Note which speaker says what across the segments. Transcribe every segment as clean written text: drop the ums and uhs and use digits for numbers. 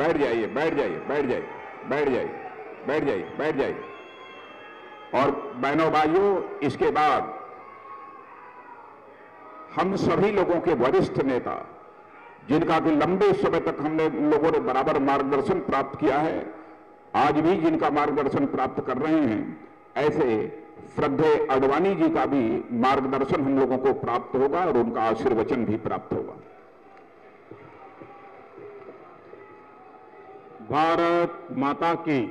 Speaker 1: बैठ जाइए, बैठ जाइए, बैठ जाइए, बैठ जाइए, बैठ जाइए, बैठ जाइए। और बहनों भाइयों, इसके बाद हम सभी लोगों के वरिष्ठ नेता, जिनका कि लंबे समय तक हमने लोगों ने बराबर मार्गदर्शन प्राप्त किया है, आज भी जिनका मार्गदर्शन प्राप्त कर रहे हैं, ऐसे श्रद्धेय आडवाणी जी का भी मार्गदर्शन हम लोगों को प्राप्त होगा और उनका आशीर्वचन भी प्राप्त होगा।
Speaker 2: भारत माता की,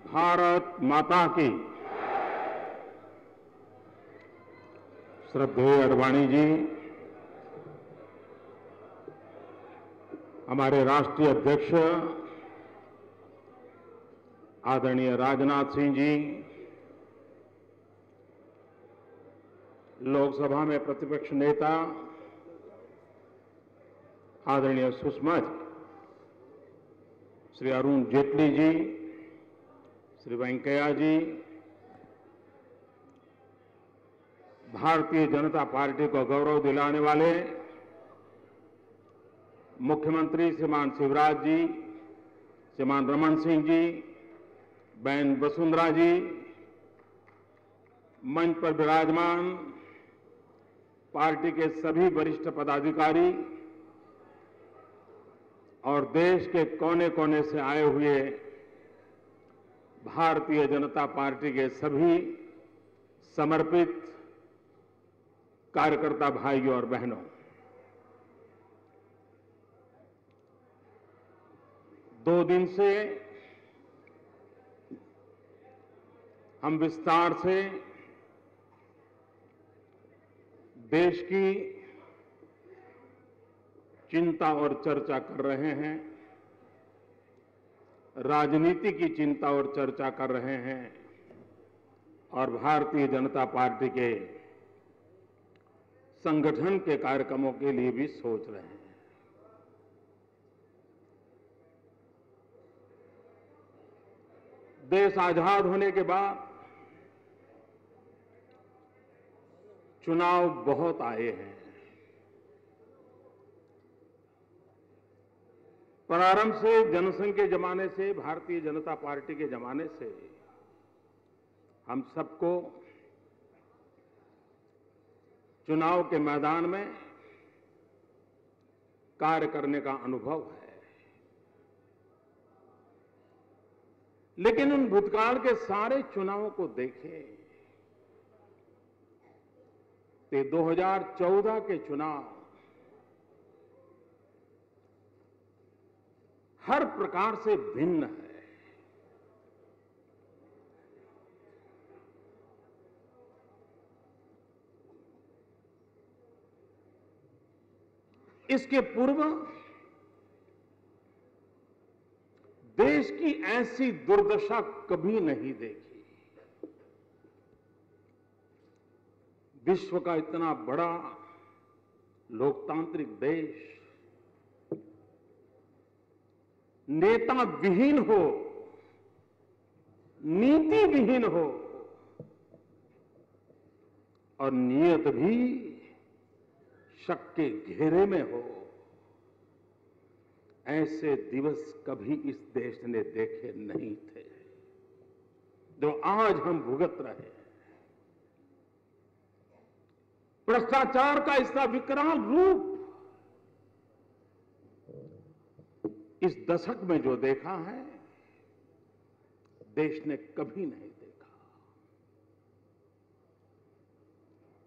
Speaker 2: भारत माता की। श्रद्धेय आडवाणी जी, हमारे राष्ट्रीय अध्यक्ष आदरणीय राजनाथ सिंह जी, लोकसभा में प्रतिपक्ष नेता आदरणीय सुषमा जी, श्री अरुण जेटली जी, श्री वेंकैया जी, भारतीय जनता पार्टी को गौरव दिलाने वाले मुख्यमंत्री श्रीमान शिवराज जी, श्रीमान रमन सिंह जी, बहन वसुंधरा जी, मंच पर विराजमान पार्टी के सभी वरिष्ठ पदाधिकारी और देश के कोने कोने से आए हुए भारतीय जनता पार्टी के सभी समर्पित कार्यकर्ता भाइयों और बहनों, दो दिन से हम विस्तार से देश की चिंता और चर्चा कर रहे हैं, राजनीति की चिंता और चर्चा कर रहे हैं और भारतीय जनता पार्टी के संगठन के कार्यक्रमों के लिए भी सोच रहे हैं। देश आजाद होने के बाद चुनाव बहुत आए हैं। प्रारंभ से जनसंघ के जमाने से, भारतीय जनता पार्टी के जमाने से हम सबको चुनाव के मैदान में कार्य करने का अनुभव है। लेकिन उन भूतकाल के सारे चुनावों को देखें तो 2014 के चुनाव हर प्रकार से भिन्न है। इसके पूर्व देश की ऐसी दुर्दशा कभी नहीं देखी। विश्व का इतना बड़ा लोकतांत्रिक देश नेता विहीन हो, नीति विहीन हो और नियत भी शक के घेरे में हो, ऐसे दिवस कभी इस देश ने देखे नहीं थे जो आज हम भुगत रहे हैं। भ्रष्टाचार का इसका विकराल रूप इस दशक में जो देखा है, देश ने कभी नहीं देखा।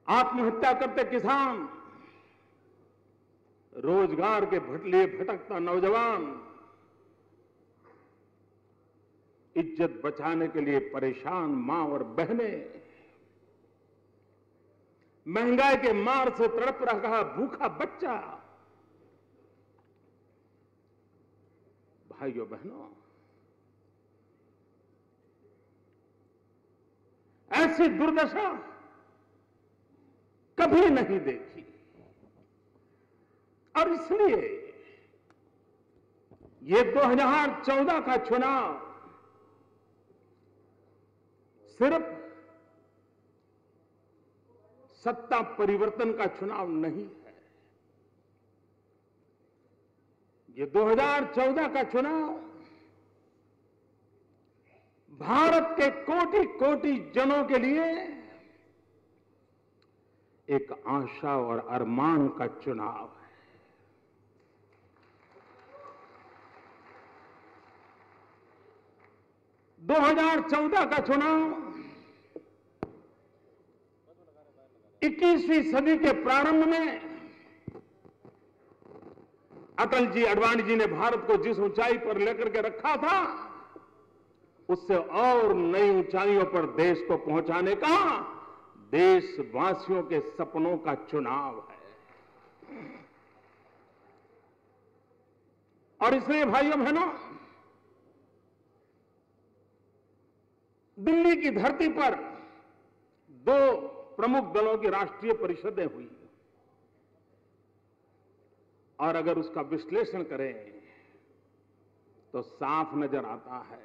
Speaker 2: आत्महत्या करते किसान, रोजगार के लिए भटकता नौजवान, इज्जत बचाने के लिए परेशान मां और बहनें, महंगाई के मार से तड़प रहा भूखा बच्चा। भाइयों बहनों, ऐसी दुर्दशा कभी नहीं देखी और इसलिए ये 2014 का चुनाव सिर्फ सत्ता परिवर्तन का चुनाव नहीं है। ये 2014 का चुनाव भारत के कोटि कोटि जनों के लिए एक आशा और अरमान का चुनाव है। दो 2014 का चुनाव 21वीं सदी के प्रारंभ में अटल जी, अडवाणी जी ने भारत को जिस ऊंचाई पर लेकर के रखा था, उससे और नई ऊंचाइयों पर देश को पहुंचाने का देशवासियों के सपनों का चुनाव है। और इसलिए भाइयों बहनों, दिल्ली की धरती पर दो प्रमुख दलों की राष्ट्रीय परिषदें हुई और अगर उसका विश्लेषण करें तो साफ नजर आता है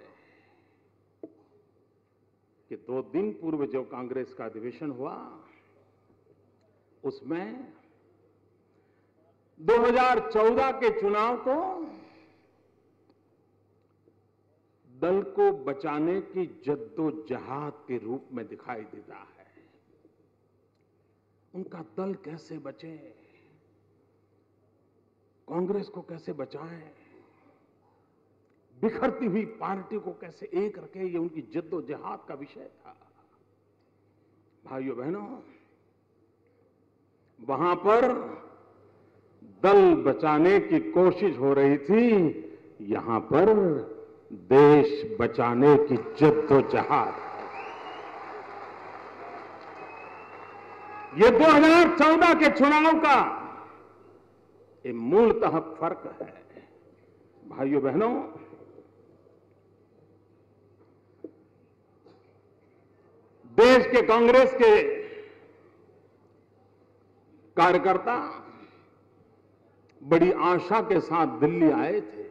Speaker 2: कि 2 दिन पूर्व जो कांग्रेस का अधिवेशन हुआ, उसमें 2014 के चुनाव को दल को बचाने की जद्दोजहद के रूप में दिखाई देता है। उनका दल कैसे बचे, कांग्रेस को कैसे बचाएं, बिखरती हुई पार्टी को कैसे एक रखे, ये उनकी जद्दोजहद का विषय था। भाइयों बहनों, वहां पर दल बचाने की कोशिश हो रही थी, यहां पर देश बचाने की जद्दोजहद। ये 2014 के चुनाव का ये मूलतः फर्क है। भाइयों बहनों, देश के कांग्रेस के कार्यकर्ता बड़ी आशा के साथ दिल्ली आए थे।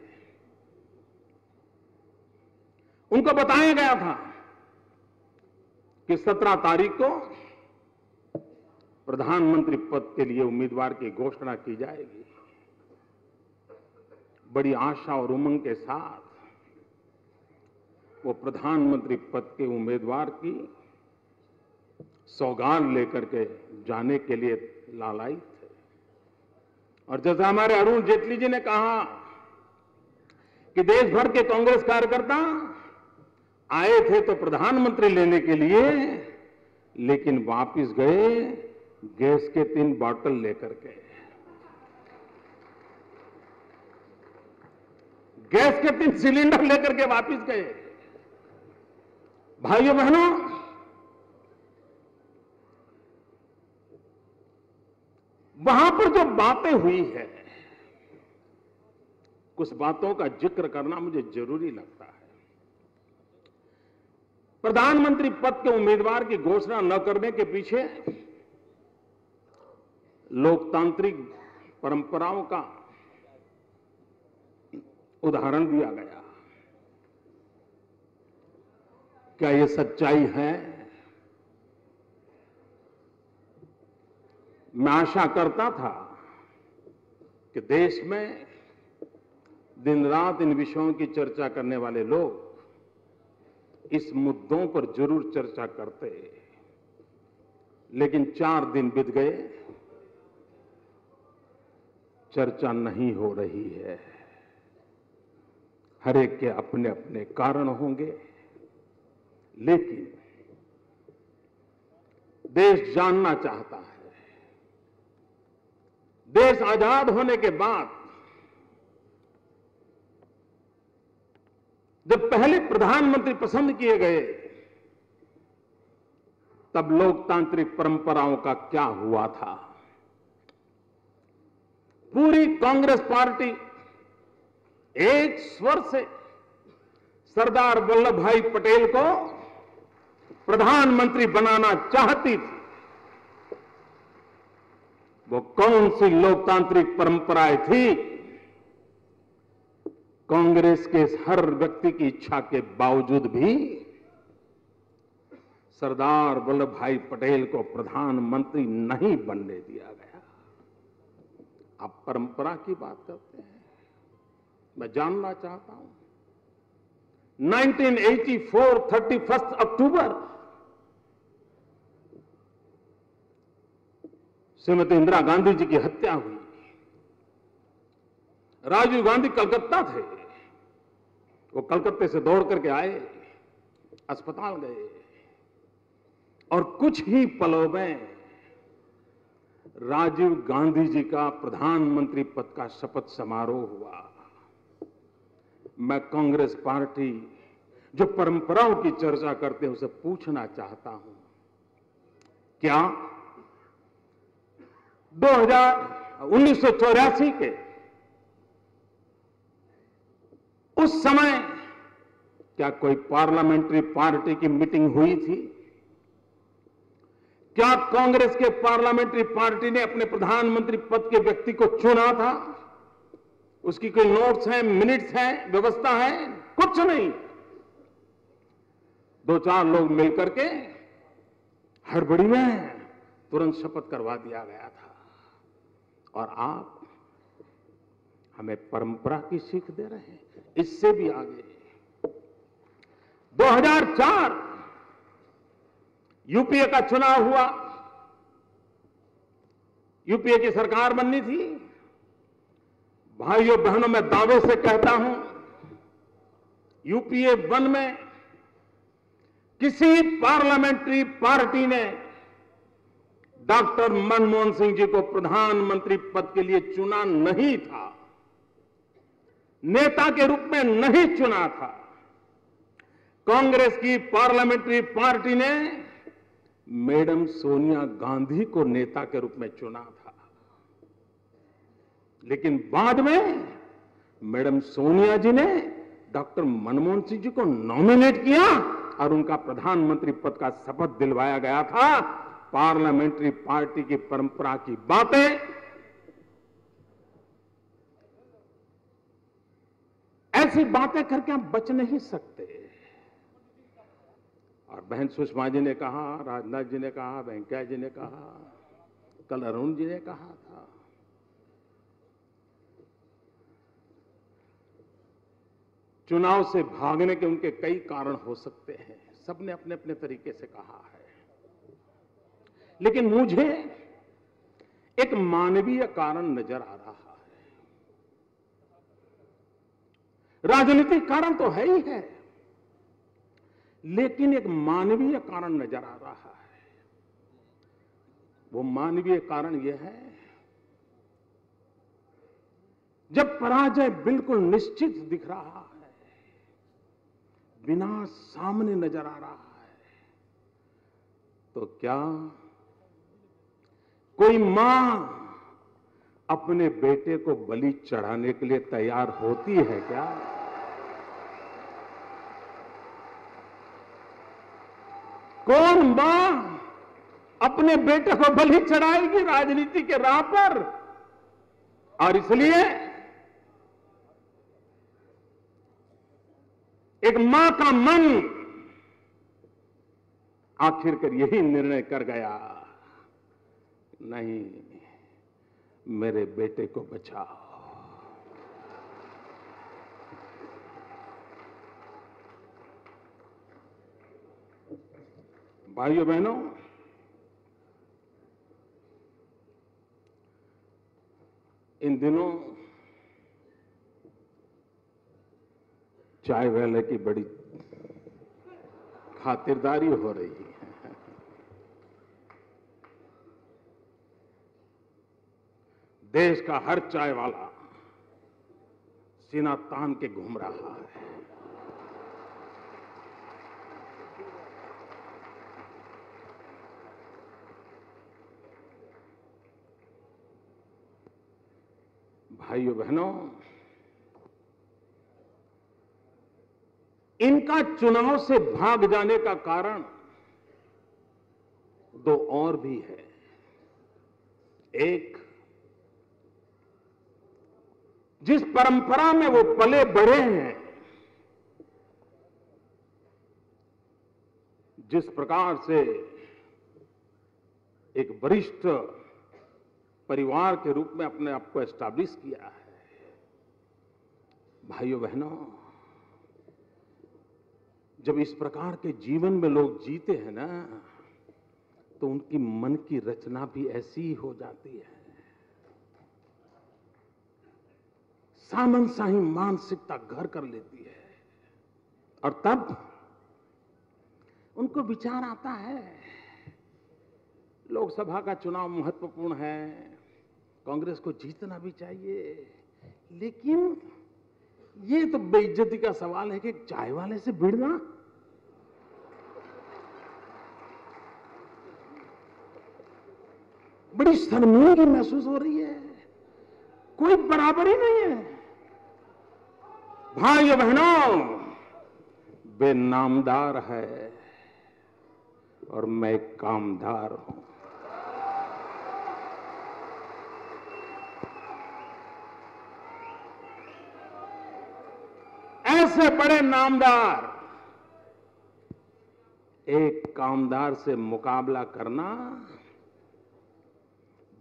Speaker 2: उनको बताया गया था कि 17 तारीख को प्रधानमंत्री पद के लिए उम्मीदवार की घोषणा की जाएगी। बड़ी आशा और उमंग के साथ वो प्रधानमंत्री पद के उम्मीदवार की सौगात लेकर के जाने के लिए लालायित थे। और जैसा हमारे अरुण जेटली जी ने कहा कि देश भर के कांग्रेस कार्यकर्ता आए थे तो प्रधानमंत्री लेने के लिए, लेकिन वापस गए गैस के 3 बॉटल लेकर के। गैस के 3 सिलेंडर लेकर के वापस गए। भाइयों बहनों, वहां पर जो बातें हुई है, कुछ बातों का जिक्र करना मुझे जरूरी लगता है। प्रधानमंत्री पद के उम्मीदवार की घोषणा न करने के पीछे लोकतांत्रिक परंपराओं का उदाहरण दिया गया। क्या यह सच्चाई है? मैं आशा करता था कि देश में दिन रात इन विषयों की चर्चा करने वाले लोग इस मुद्दों पर जरूर चर्चा करते, लेकिन 4 दिन बीत गए, चर्चा नहीं हो रही है। हर एक के अपने अपने कारण होंगे, लेकिन देश जानना चाहता है। देश आजाद होने के बाद जब पहले प्रधानमंत्री पसंद किए गए, तब लोकतांत्रिक परंपराओं का क्या हुआ था? पूरी कांग्रेस पार्टी एक स्वर से सरदार वल्लभ भाई पटेल को प्रधानमंत्री बनाना चाहती थी। वो कौन सी लोकतांत्रिक परंपराएं थी? कांग्रेस के हर व्यक्ति की इच्छा के बावजूद भी सरदार वल्लभ भाई पटेल को प्रधानमंत्री नहीं बनने दिया गया। आप परंपरा की बात करते हैं। मैं जानना चाहता हूं 1984 31 अक्टूबर श्रीमती इंदिरा गांधी जी की हत्या हुई। राजीव गांधी कलकत्ता थे, वो कलकत्ते से दौड़ करके आए, अस्पताल गए और कुछ ही पलों में राजीव गांधी जी का प्रधानमंत्री पद का शपथ समारोह हुआ। मैं कांग्रेस पार्टी जो परंपराओं की चर्चा करते हैं उसे पूछना चाहता हूं, क्या 1984 के उस समय क्या कोई पार्लियामेंट्री पार्टी की मीटिंग हुई थी? क्या कांग्रेस के पार्लियामेंट्री पार्टी ने अपने प्रधानमंत्री पद के व्यक्ति को चुना था? उसकी कोई नोट्स हैं, मिनट्स हैं, व्यवस्था है? कुछ नहीं। दो चार लोग मिलकर के हड़बड़ी में तुरंत शपथ करवा दिया गया था। और आप हमें परंपरा की सीख दे रहे हैं। इससे भी आगे 2004 यूपीए का चुनाव हुआ, यूपीए की सरकार बननी थी। भाइयों बहनों, मैं दावे से कहता हूं यूपीए 1 में किसी पार्लियामेंट्री पार्टी ने डॉक्टर मनमोहन सिंह जी को प्रधानमंत्री पद के लिए चुना नहीं था, नेता के रूप में नहीं चुना था। कांग्रेस की पार्लियामेंट्री पार्टी ने मैडम सोनिया गांधी को नेता के रूप में चुना था, लेकिन बाद में मैडम सोनिया जी ने डॉक्टर मनमोहन सिंह जी को नॉमिनेट किया और उनका प्रधानमंत्री पद का शपथ दिलवाया गया था। पार्लियामेंट्री पार्टी की परंपरा की बातें ऐसी बातें करके हम बच नहीं सकते। और बहन सुषमा जी ने कहा, राजनाथ जी ने कहा, वेंकैया जी ने कहा, कल अरुण जी ने कहा था, चुनाव से भागने के उनके कई कारण हो सकते हैं, सबने अपने अपने तरीके से कहा है। लेकिन मुझे एक मानवीय कारण नजर आ रहा है। राजनीतिक कारण तो है ही है, लेकिन एक मानवीय कारण नजर आ रहा है। वो मानवीय कारण यह है, जब पराजय बिल्कुल निश्चित दिख रहा है, विनाश सामने नजर आ रहा है, तो क्या कोई मां अपने बेटे को बलि चढ़ाने के लिए तैयार होती है क्या? कौन मां अपने बेटे को बलि चढ़ाएगी राजनीति के राह पर? और इसलिए एक मां का मन आखिरकार यही निर्णय कर गया, नहीं, मेरे बेटे को बचाओ। भाइयों बहनों, इन दिनों चाय वाले की बड़ी खातिरदारी हो रही है। देश का हर चाय वाला सीना तान के घूम रहा है। भाइयों बहनों, इनका चुनाव से भाग जाने का कारण दो और भी है। एक, जिस परंपरा में वो पले बढ़े हैं, जिस प्रकार से एक वरिष्ठ परिवार के रूप में अपने आप को एस्टैब्लिश किया है, भाइयों बहनों, जब इस प्रकार के जीवन में लोग जीते हैं ना, तो उनकी मन की रचना भी ऐसी ही हो जाती है। सामंतशाही मानसिकता घर कर लेती है और तब उनको विचार आता है, लोकसभा का चुनाव महत्वपूर्ण है, कांग्रेस को जीतना भी चाहिए, लेकिन ये तो बेइज्जती का सवाल है कि चाय वाले से भिड़ना, बड़ी शर्मिंदगी महसूस हो रही है, कोई बराबरी नहीं है। भाइयों बहनों, वे नामदार है और मैं कामदार हूं। ऐसे बड़े नामदार एक कामदार से मुकाबला करना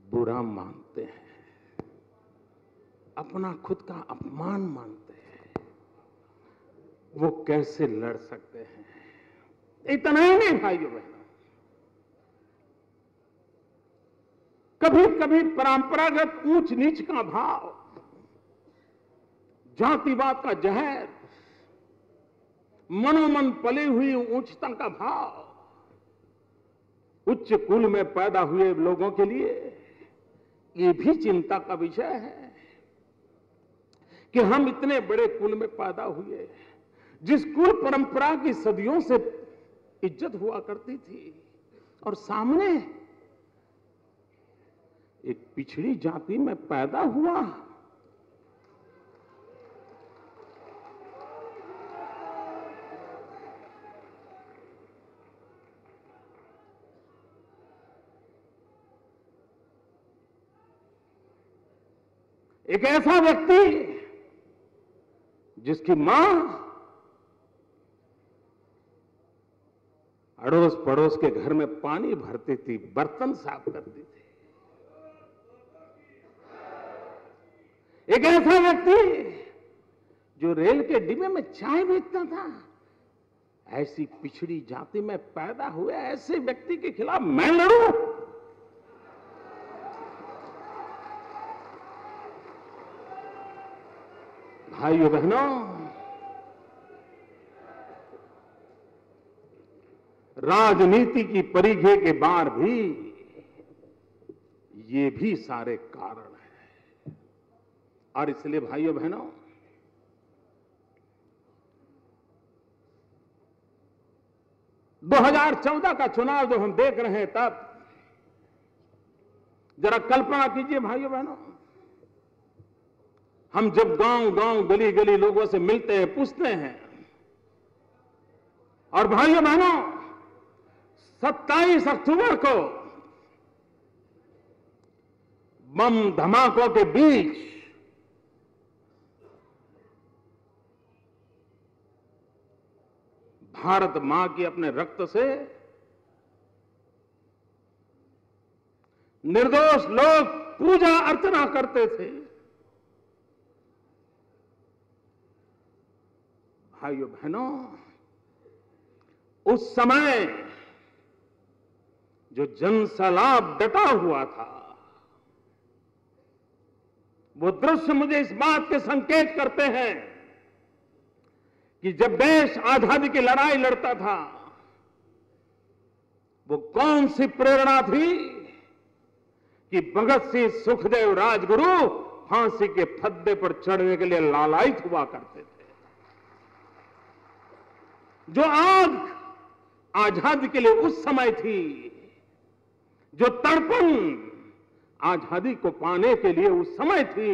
Speaker 2: बुरा मानते हैं, अपना खुद का अपमान मानते हैं। वो कैसे लड़ सकते हैं? इतना ही नहीं भाइयों बहनों, कभी कभी परंपरागत ऊंच नीच का भाव, जातिवाद का जहर, मनोमन पली हुई ऊंचता का भाव, उच्च कुल में पैदा हुए लोगों के लिए ये भी चिंता का विषय है कि हम इतने बड़े कुल में पैदा हुए, जिस कुल परंपरा की सदियों से इज्जत हुआ करती थी, और सामने एक पिछड़ी जाति में पैदा हुआ। एक ऐसा व्यक्ति जिसकी मां अड़ोस पड़ोस के घर में पानी भरती थी, बर्तन साफ करती थी। एक ऐसा व्यक्ति जो रेल के डिब्बे में चाय बेचता था। ऐसी पिछड़ी जाति में पैदा हुए ऐसे व्यक्ति के खिलाफ मैं लड़ूं? भाइयों बहनों, राजनीति की परिघे के बाहर भी ये भी सारे कारण हैं। और इसलिए भाइयों बहनों, दो 2014 का चुनाव जो हम देख रहे हैं, तब जरा कल्पना कीजिए भाइयों बहनों, हम जब गांव गांव गली गली लोगों से मिलते हैं, पूछते हैं, और भाइयों बहनों 27 अक्टूबर को बम धमाकों के बीच भारत मां की अपने रक्त से निर्दोष लोग पूजा अर्चना करते थे। भाइयों बहनों, उस समय जो जनसैलाब डटा हुआ था, वो दृश्य मुझे इस बात के संकेत करते हैं कि जब देश आजादी की लड़ाई लड़ता था, वो कौन सी प्रेरणा थी कि भगत सिंह, सुखदेव, राजगुरु फांसी के फद्दे पर चढ़ने के लिए लालायित हुआ करते थे। जो आग आजादी के लिए उस समय थी, जो तड़पन आजादी को पाने के लिए उस समय थी,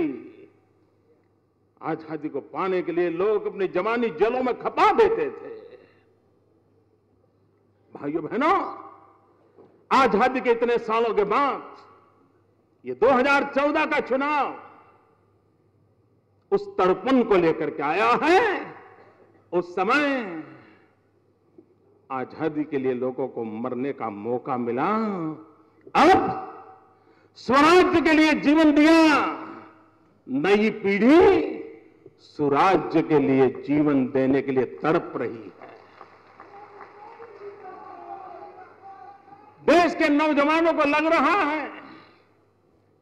Speaker 2: आजादी को पाने के लिए लोग अपनी जवानी जलों में खपा देते थे। भाइयों बहनों, आजादी के इतने सालों के बाद ये 2014 का चुनाव उस तड़पन को लेकर के आया है। उस समय आजादी के लिए लोगों को मरने का मौका मिला, अब स्वराज्य के लिए जीवन दिया नई पीढ़ी सुराज्य के लिए जीवन देने के लिए तड़प रही है। देश के नौजवानों को लग रहा है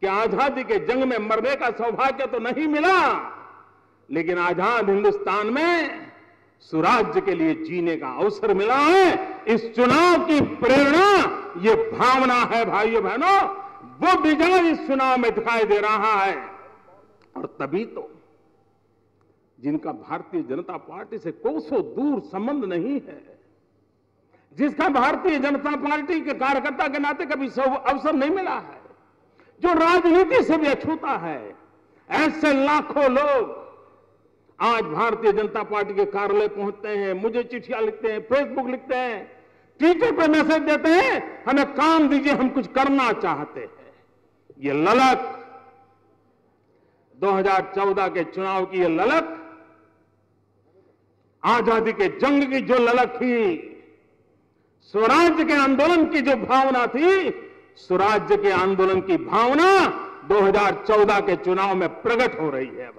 Speaker 2: कि आजादी के जंग में मरने का सौभाग्य तो नहीं मिला, लेकिन आजाद हिंदुस्तान में सुराज्य के लिए जीने का अवसर मिला है। इस चुनाव की प्रेरणा, ये भावना है भाइयों बहनों, वो विजय इस चुनाव में दिखाई दे रहा है। और तभी तो जिनका भारतीय जनता पार्टी से कोसों दूर संबंध नहीं है, जिसका भारतीय जनता पार्टी के कार्यकर्ता के नाते कभी अवसर नहीं मिला है, जो राजनीति से भी अछूता है, ऐसे लाखों लोग आज भारतीय जनता पार्टी के कार्यालय पहुंचते हैं, मुझे चिट्ठियां लिखते हैं, फेसबुक लिखते हैं, ट्विटर पर मैसेज देते हैं, हमें काम दीजिए, हम कुछ करना चाहते हैं। ये ललक 2014 के चुनाव की, ये ललक आजादी के जंग की जो ललक थी, स्वराज्य के आंदोलन की जो भावना थी, स्वराज्य के आंदोलन की भावना 2014 के चुनाव में प्रकट हो रही है।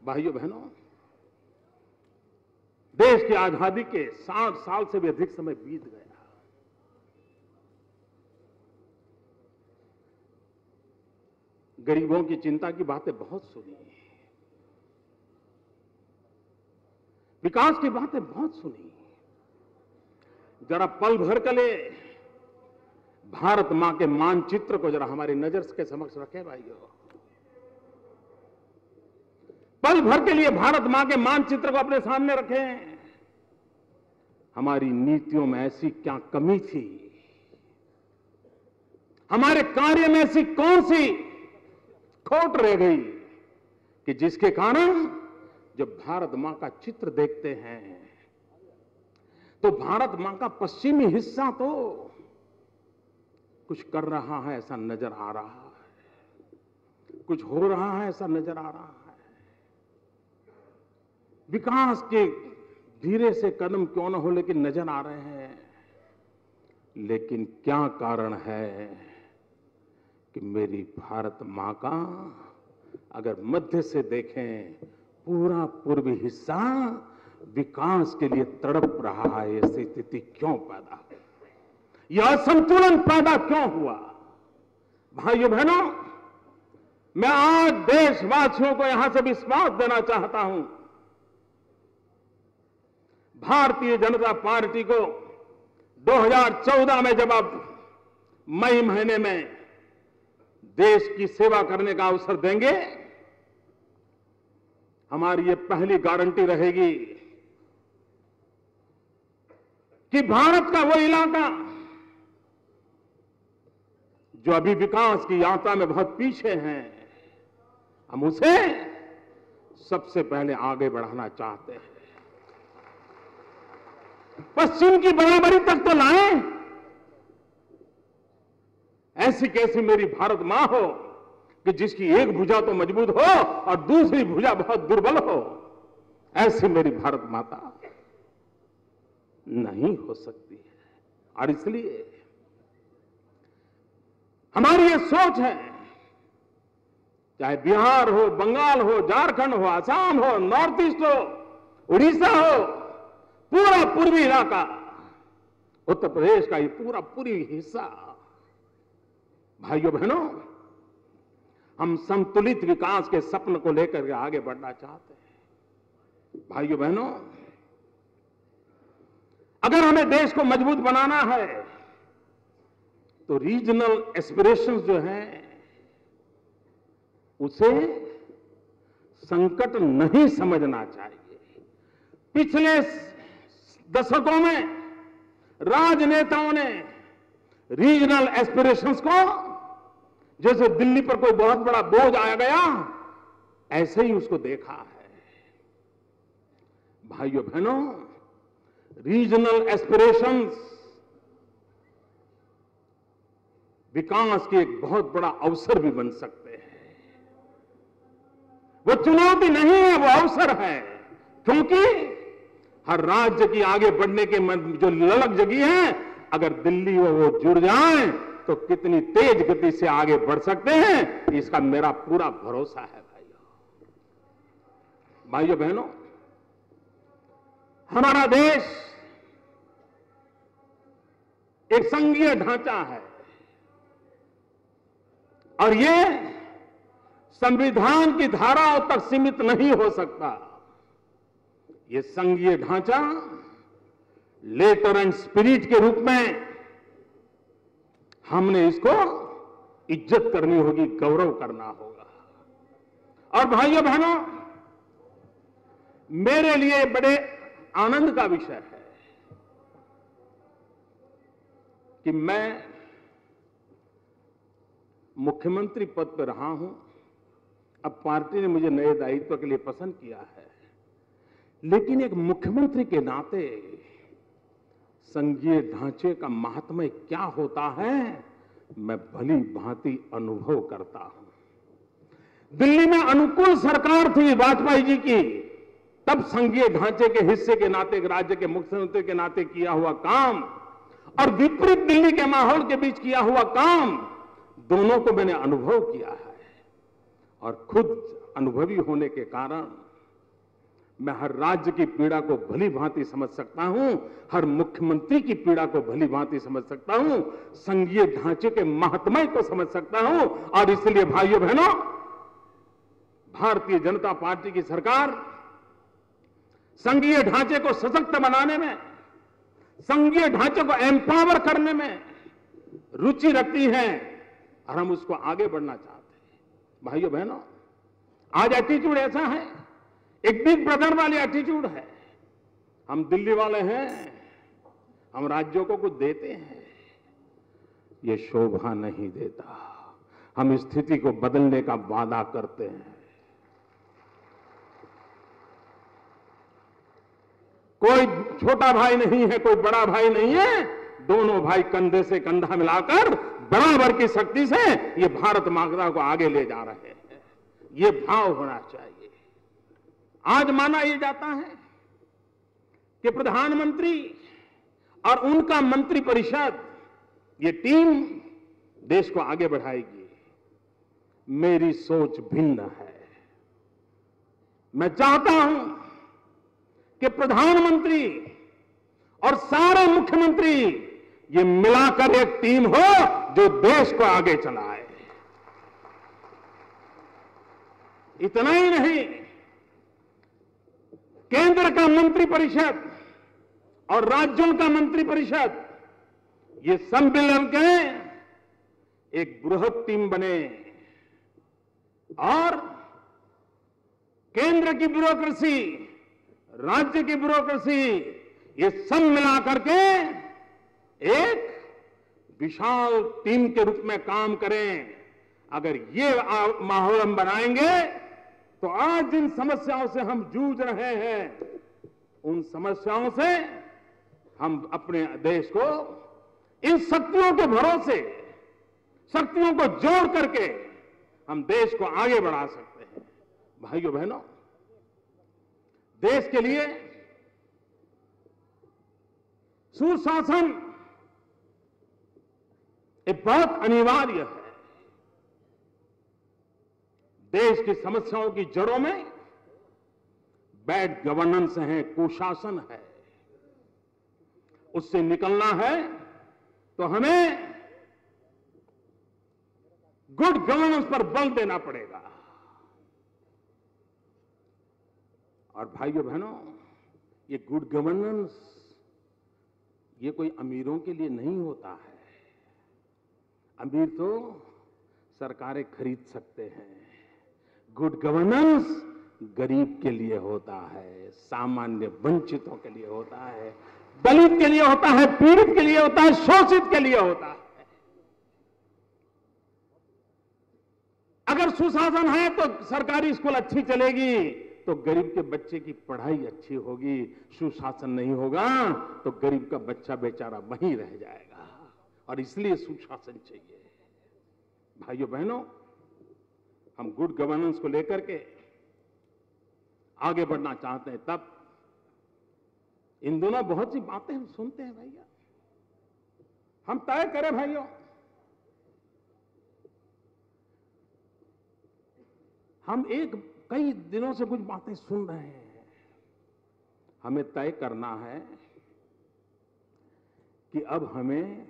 Speaker 2: भाइयों बहनों, देश की आजादी के 60 साल से भी अधिक समय बीत गया। गरीबों की चिंता की बातें बहुत सुनी, विकास की बातें बहुत सुनी। जरा पल भर के लिए भारत मां के मानचित्र को जरा हमारी नजर के समक्ष रखें भाइयों। पल भर के लिए भारत मां के मानचित्र को अपने सामने रखें। हमारी नीतियों में ऐसी क्या कमी थी, हमारे कार्य में ऐसी कौन सी खोट रह गई कि जिसके कारण जब भारत मां का चित्र देखते हैं तो भारत मां का पश्चिमी हिस्सा तो कुछ कर रहा है ऐसा नजर आ रहा है, कुछ हो रहा है ऐसा नजर आ रहा है। विकास के धीरे से कदम क्यों न हो लेकिन नजर आ रहे हैं। लेकिन क्या कारण है कि मेरी भारत मां का अगर मध्य से देखें पूरा पूर्वी हिस्सा विकास के लिए तड़प रहा है। ऐसी स्थिति क्यों पैदा हुई, यह असंतुलन पैदा क्यों हुआ? भाइयों बहनों, मैं आज देशवासियों को यहां से विश्वास देना चाहता हूं। भारतीय जनता पार्टी को 2014 में जब आप मई महीने में देश की सेवा करने का अवसर देंगे, हमारी ये पहली गारंटी रहेगी कि भारत का वो इलाका जो अभी विकास की यात्रा में बहुत पीछे है, हम उसे सबसे पहले आगे बढ़ाना चाहते हैं। पश्चिम की बराबरी तक तो लाएं। ऐसी कैसी मेरी भारत मां हो कि जिसकी एक भुजा तो मजबूत हो और दूसरी भुजा बहुत दुर्बल हो। ऐसी मेरी भारत माता नहीं हो सकती है। और इसलिए हमारी ये सोच है, चाहे बिहार हो, बंगाल हो, झारखंड हो, असम हो, नॉर्थ ईस्ट हो, उड़ीसा हो, पूरा पूर्वी इलाका, उत्तर प्रदेश का ये पूरी हिस्सा, भाइयों बहनों, हम संतुलित विकास के सपने को लेकर के आगे बढ़ना चाहते हैं। भाइयों बहनों, अगर हमें देश को मजबूत बनाना है तो रीजनल एस्पिरेशंस जो हैं उसे संकट नहीं समझना चाहिए। पिछले दशकों में राजनेताओं ने रीजनल एस्पिरेशंस को जैसे दिल्ली पर कोई बहुत बड़ा बोझ आ गया ऐसे ही उसको देखा है। भाइयों बहनों, रीजनल एस्पिरेशंस विकास के एक बहुत बड़ा अवसर भी बन सकते हैं। वो चुनौती नहीं है, वो अवसर है। क्योंकि हर राज्य की आगे बढ़ने के जो ललक जगी है, अगर दिल्ली और वो जुड़ जाए तो कितनी तेज गति से आगे बढ़ सकते हैं, इसका मेरा पूरा भरोसा है। भाइयों बहनों, हमारा देश एक संघीय ढांचा है और ये संविधान की धाराओं तक सीमित नहीं हो सकता। ये संघीय ढांचा लेटर एंड स्पिरिट के रूप में हमने इसको इज्जत करनी होगी, गौरव करना होगा। और भाइयों बहनों, मेरे लिए बड़े आनंद का विषय है कि मैं मुख्यमंत्री पद पर रहा हूं। अब पार्टी ने मुझे नए दायित्व के लिए पसंद किया है, लेकिन एक मुख्यमंत्री के नाते संघीय ढांचे का महात्म्य क्या होता है मैं भली भांति अनुभव करता हूं। दिल्ली में अनुकूल सरकार थी वाजपेयी जी की, तब संघीय ढांचे के हिस्से के नाते, राज्य के मुख्यमंत्री के नाते किया हुआ काम और विपरीत दिल्ली के माहौल के बीच किया हुआ काम, दोनों को मैंने अनुभव किया है। और खुद अनुभवी होने के कारण मैं हर राज्य की पीड़ा को भली भांति समझ सकता हूं, हर मुख्यमंत्री की पीड़ा को भली भांति समझ सकता हूं, संघीय ढांचे के महात्म्य को समझ सकता हूं। और इसलिए भाइयों बहनों, भारतीय जनता पार्टी की सरकार संघीय ढांचे को सशक्त बनाने में, संघीय ढांचे को एम्पावर करने में रुचि रखती है और हम उसको आगे बढ़ना चाहते हैं। भाइयों बहनों, आज एटीट्यूड ऐसा है, एक बिग ब्रदर वाली एटीट्यूड है। हम दिल्ली वाले हैं, हम राज्यों को कुछ देते हैं, ये शोभा नहीं देता। हम स्थिति को बदलने का वादा करते हैं। कोई छोटा भाई नहीं है, कोई बड़ा भाई नहीं है, दोनों भाई कंधे से कंधा मिलाकर बराबर की शक्ति से ये भारत माता को आगे ले जा रहे हैं। ये भाव होना चाहिए। आज माना यह जाता है कि प्रधानमंत्री और उनका मंत्रिपरिषद, ये टीम देश को आगे बढ़ाएगी। मेरी सोच भिन्न है। मैं चाहता हूं कि प्रधानमंत्री और सारे मुख्यमंत्री ये मिलाकर एक टीम हो जो देश को आगे चलाए। इतना ही नहीं, केंद्र का मंत्रिपरिषद और राज्यों का मंत्रिपरिषद, ये सब मिलकर के एक बृहद टीम बने और केंद्र की ब्यूरोक्रेसी, राज्य की ब्यूरोक्रेसी, ये सब मिलाकर के एक विशाल टीम के रूप में काम करें। अगर ये माहौल हम बनाएंगे तो आज जिन समस्याओं से हम जूझ रहे हैं, उन समस्याओं से हम अपने देश को इन शक्तियों के भरोसे, शक्तियों को जोड़ करके हम देश को आगे बढ़ा सकते हैं। भाइयों बहनों, देश के लिए सुशासन एक बहुत अनिवार्य है। देश की समस्याओं की जड़ों में बैड गवर्नेंस है, कुशासन है। उससे निकलना है तो हमें गुड गवर्नेंस पर बल देना पड़ेगा। और भाइयों बहनों, ये गुड गवर्नेंस ये कोई अमीरों के लिए नहीं होता है। अमीर तो सरकारें खरीद सकते हैं। गुड गवर्नेंस गरीब के लिए होता है, सामान्य वंचितों के लिए होता है, दलित के लिए होता है, पीड़ित के लिए होता है, शोषित के लिए होता है। अगर सुशासन है तो सरकारी स्कूल अच्छी चलेगी, तो गरीब के बच्चे की पढ़ाई अच्छी होगी। सुशासन नहीं होगा तो गरीब का बच्चा बेचारा वहीं रह जाएगा। और इसलिए सुशासन चाहिए। भाइयों बहनों, हम गुड गवर्नेंस को लेकर के आगे बढ़ना चाहते हैं, तब इन दोनों बहुत सी बातें हम सुनते हैं। भैया, हम तय करें भाइयों, हम कई दिनों से कुछ बातें सुन रहे हैं। हमें तय करना है कि अब हमें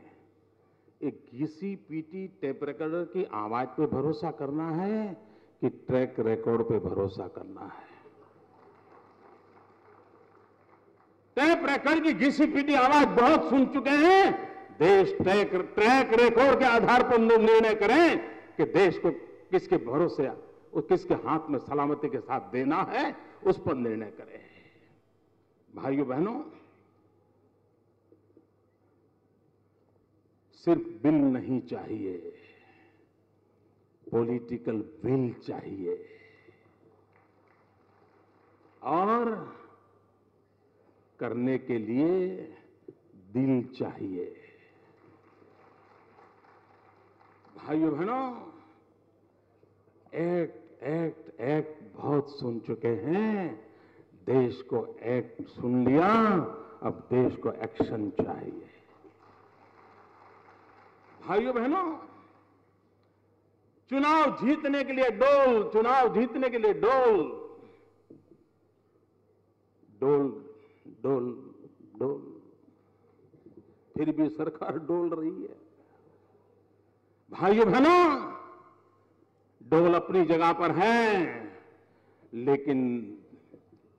Speaker 2: एक घिसी पीटी टेप रिकॉर्डर की आवाज पे भरोसा करना है कि ट्रैक रिकॉर्ड पे भरोसा करना है। टेप रिकॉर्ड की घिसी पीटी आवाज बहुत सुन चुके हैं। देश ट्रैक रिकॉर्ड के आधार पर निर्णय करें कि देश को किसके भरोसे और किसके हाथ में सलामती के साथ देना है, उस पर निर्णय करें। भाइयों बहनों, सिर्फ बिल नहीं चाहिए, पॉलिटिकल विल चाहिए और करने के लिए दिल चाहिए। भाइयों बहनों, एक्ट बहुत सुन चुके हैं। देश को एक्ट सुन लिया, अब देश को एक्शन चाहिए। भाइयों बहनों, चुनाव जीतने के लिए डोल, चुनाव जीतने के लिए डोल डोल डोल डोल, फिर भी सरकार डोल रही है। भाइयों बहनों, डोल अपनी जगह पर है, लेकिन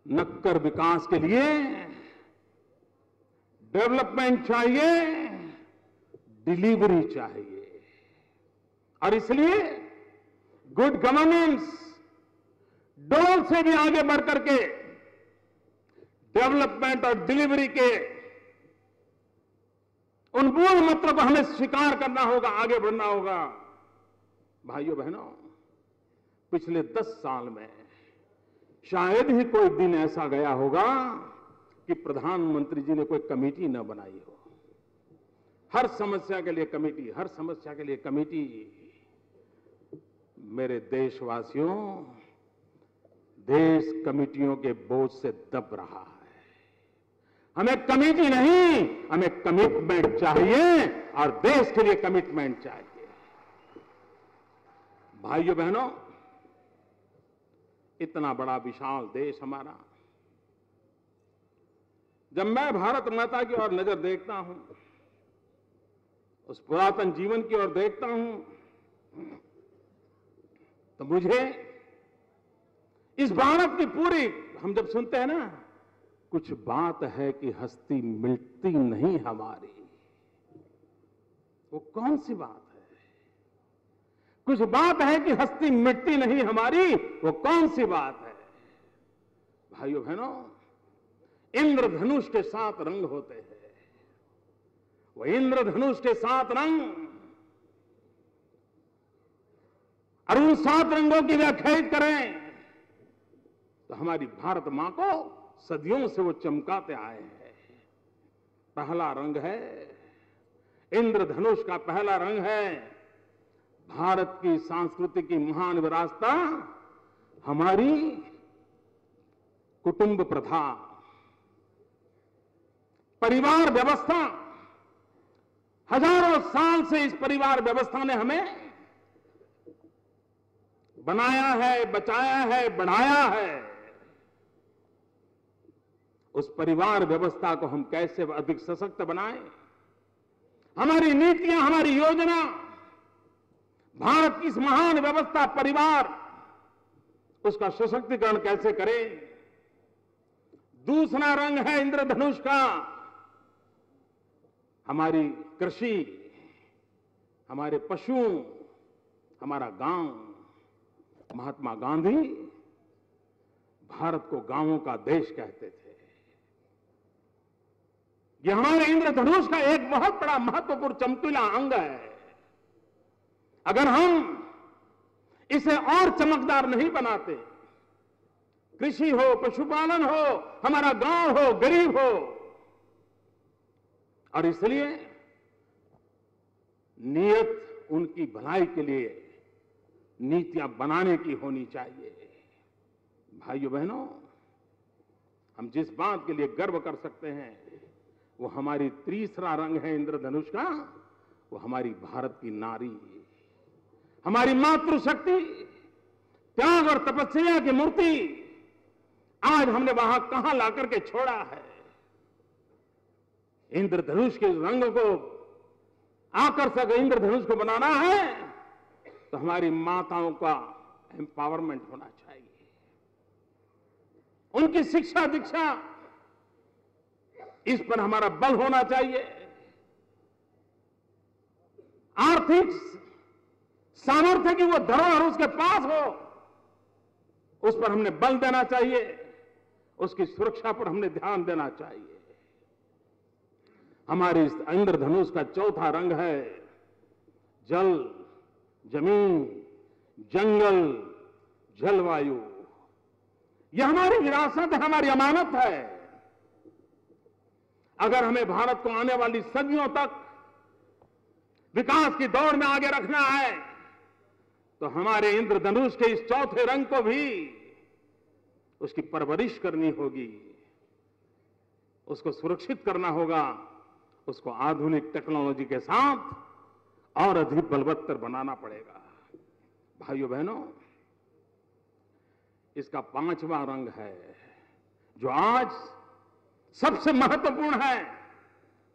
Speaker 2: नक्कर विकास के लिए डेवलपमेंट चाहिए, डिलीवरी चाहिए। और इसलिए गुड गवर्नेंस, डोल से भी आगे बढ़ करके डेवलपमेंट और डिलीवरी के उन मूल मंत्रों को हमें स्वीकार करना होगा, आगे बढ़ना होगा। भाइयों बहनों, पिछले 10 साल में शायद ही कोई दिन ऐसा गया होगा कि प्रधानमंत्री जी ने कोई कमेटी न बनाई हो। हर समस्या के लिए कमेटी, हर समस्या के लिए कमेटी। मेरे देशवासियों, देश कमेटियों के बोझ से दब रहा है। हमें कमेटी नहीं, हमें कमिटमेंट चाहिए और देश के लिए कमिटमेंट चाहिए। भाइयों बहनों, इतना बड़ा विशाल देश हमारा, जब मैं भारत माता की ओर नजर देखता हूं, उस पुरातन जीवन की ओर देखता हूं, तो मुझे इस भारत की पूरी, हम जब सुनते हैं ना, कुछ बात है कि हस्ती मिटती नहीं हमारी, वो कौन सी बात है? कुछ बात है कि हस्ती मिटती नहीं हमारी, वो कौन सी बात है? भाइयों बहनों, इंद्रधनुष के 7 रंग होते हैं। वो इंद्रधनुष के 7 रंग, और उन 7 रंगों की व्याख्या करें तो हमारी भारत मां को सदियों से वो चमकाते आए हैं। पहला रंग है, इंद्रधनुष का पहला रंग है भारत की संस्कृति की महान विरासता, हमारी कुटुंब प्रथा, परिवार व्यवस्था। हजारों साल से इस परिवार व्यवस्था ने हमें बनाया है, बचाया है, बढ़ाया है। उस परिवार व्यवस्था को हम कैसे अधिक सशक्त बनाएं? हमारी नीतियां, हमारी योजना, भारत की इस महान व्यवस्था परिवार, उसका सशक्तिकरण कैसे करें? दूसरा रंग है इंद्रधनुष का, हमारी कृषि, हमारे पशु, हमारा गांव। महात्मा गांधी भारत को गांवों का देश कहते थे। यह हमारे इंद्रधनुष का एक बहुत बड़ा महत्वपूर्ण चमकीला अंग है। अगर हम इसे और चमकदार नहीं बनाते, कृषि हो, पशुपालन हो, हमारा गांव हो, गरीब हो, और इसलिए नियत उनकी भलाई के लिए नीतियां बनाने की होनी चाहिए। भाइयों बहनों, हम जिस बात के लिए गर्व कर सकते हैं, वो हमारी तीसरा रंग है इंद्रधनुष का, वो हमारी भारत की नारी, हमारी मातृशक्ति, त्याग और तपस्या की मूर्ति आज हमने वहां कहां लाकर के छोड़ा है। इंद्रधनुष के रंग को आकर्षक इंद्रधनुष को बनाना है तो हमारी माताओं का एम्पावरमेंट होना चाहिए, उनकी शिक्षा दीक्षा, इस पर हमारा बल होना चाहिए। आर्थिक सामर्थ्य की वो धरोहर उसके पास हो, उस पर हमने बल देना चाहिए, उसकी सुरक्षा पर हमने ध्यान देना चाहिए। हमारे इस इंद्रधनुष का चौथा रंग है जल, जमीन, जंगल, जलवायु। यह हमारी विरासत है, हमारी अमानत है। अगर हमें भारत को आने वाली सदियों तक विकास की दौड़ में आगे रखना है तो हमारे इंद्रधनुष के इस चौथे रंग को भी उसकी परवरिश करनी होगी, उसको सुरक्षित करना होगा, उसको आधुनिक टेक्नोलॉजी के साथ और अधिक बलवत्तर बनाना पड़ेगा। भाइयों बहनों, इसका पांचवा रंग है जो आज सबसे महत्वपूर्ण है,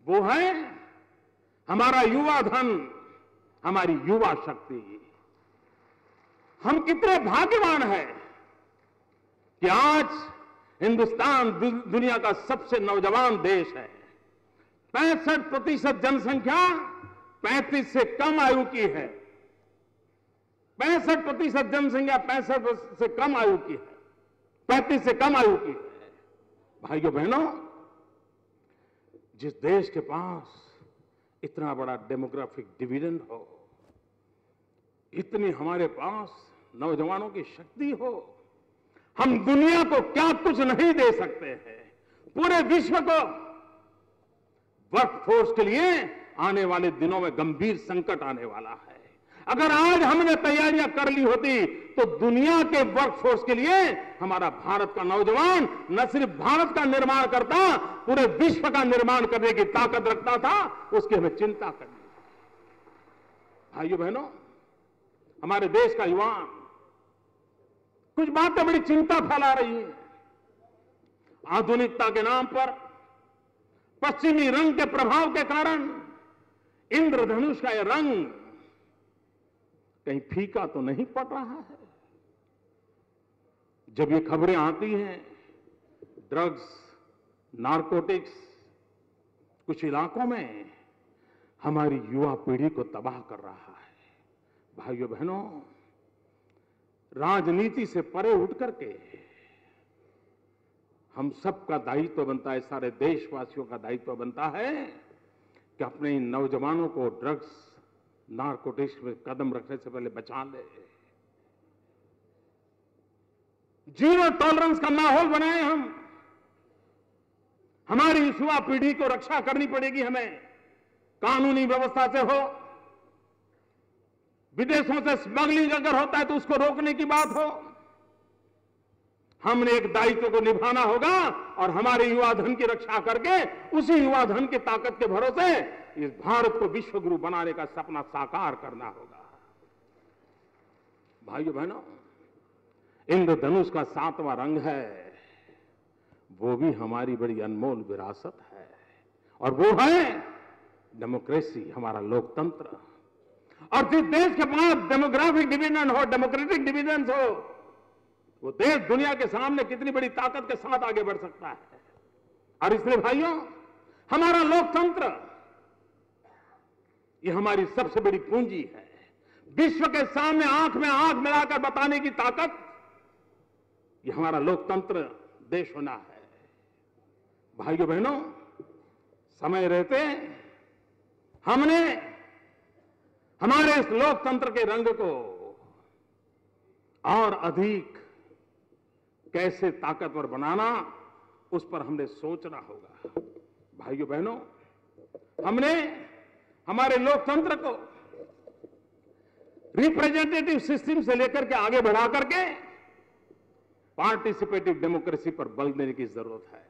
Speaker 2: वो है हमारा युवा धन, हमारी युवा शक्ति। हम कितने भाग्यवान हैं कि आज हिंदुस्तान दुनिया का सबसे नौजवान देश है। 65% जनसंख्या 35 से कम आयु की है। 65% जनसंख्या 65 से कम आयु की है, 35 से कम आयु की है। भाइयों बहनों, जिस देश के पास इतना बड़ा डेमोग्राफिक डिविडेंड हो, इतनी हमारे पास नौजवानों की शक्ति हो, हम दुनिया को क्या कुछ नहीं दे सकते हैं। पूरे विश्व को वर्कफोर्स के लिए आने वाले दिनों में गंभीर संकट आने वाला है। अगर आज हमने तैयारियां कर ली होती तो दुनिया के वर्कफोर्स के लिए हमारा भारत का नौजवान न सिर्फ भारत का निर्माण करता, पूरे विश्व का निर्माण करने की ताकत रखता था। उसकी हमें चिंता करनी। भाइयों बहनों, हमारे देश का युवा कुछ बातें बड़ी चिंता फैला रही है। आधुनिकता के नाम पर पश्चिमी रंग के प्रभाव के कारण इंद्रधनुष का यह रंग कहीं फीका तो नहीं पड़ रहा है। जब ये खबरें आती हैं ड्रग्स, नारकोटिक्स कुछ इलाकों में हमारी युवा पीढ़ी को तबाह कर रहा है। भाइयों बहनों, राजनीति से परे उठ करके हम सबका दायित्व बनता है, सारे देशवासियों का दायित्व बनता है कि अपने इन नौजवानों को ड्रग्स, नारकोटिक्स में कदम रखने से पहले बचा ले। जीरो टॉलरेंस का माहौल बनाए हम। हमारी युवा पीढ़ी को रक्षा करनी पड़ेगी हमें, कानूनी व्यवस्था से हो, विदेशों से स्मगलिंग अगर होता है तो उसको रोकने की बात हो। हमने एक दायित्व को निभाना होगा और हमारे युवा धन की रक्षा करके उसी युवा धन की ताकत के भरोसे इस भारत को विश्व गुरु बनाने का सपना साकार करना होगा। भाइयों बहनों, इंद्रधनुष का 7वां रंग है, वो भी हमारी बड़ी अनमोल विरासत है और वो है डेमोक्रेसी, हमारा लोकतंत्र। और जिस देश के पास डेमोग्राफिक डिविडेंड हो, डेमोक्रेटिक डिविडेंड हो, वो देश दुनिया के सामने कितनी बड़ी ताकत के साथ आगे बढ़ सकता है। और इसलिए भाइयों, हमारा लोकतंत्र ये हमारी सबसे बड़ी पूंजी है। विश्व के सामने आंख में आंख मिलाकर बताने की ताकत ये हमारा लोकतंत्र देश होना है। भाइयों बहनों, समय रहते हमने हमारे इस लोकतंत्र के रंग को और अधिक कैसे ताकतवर बनाना, उस पर हमने सोचना होगा। भाइयों बहनों, हमने हमारे लोकतंत्र को रिप्रेजेंटेटिव सिस्टम से लेकर के आगे बढ़ा करके पार्टिसिपेटिव डेमोक्रेसी पर बल देने की जरूरत है।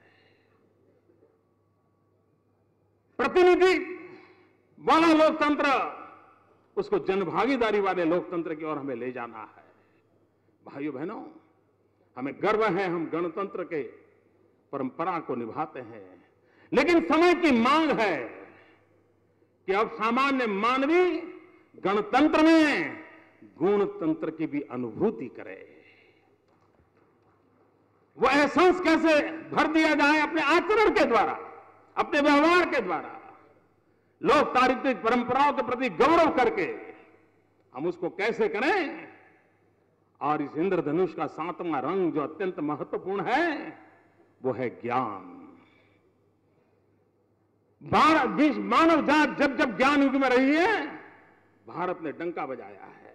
Speaker 2: प्रतिनिधि वाला लोकतंत्र, उसको जनभागीदारी वाले लोकतंत्र की ओर हमें ले जाना है। भाइयों बहनों, हमें गर्व है, हम गणतंत्र के परंपरा को निभाते हैं, लेकिन समय की मांग है कि अब सामान्य मानवी गणतंत्र में गुणतंत्र की भी अनुभूति करे। वो एहसास कैसे भर दिया जाए अपने आचरण के द्वारा, अपने व्यवहार के द्वारा, लोकतांत्रिक परंपराओं के प्रति गौरव करके हम उसको कैसे करें। और इस इंद्रधनुष का 7वां रंग जो अत्यंत महत्वपूर्ण है वो है ज्ञान। मानव जात जब जब ज्ञान युग में रही है, भारत ने डंका बजाया है।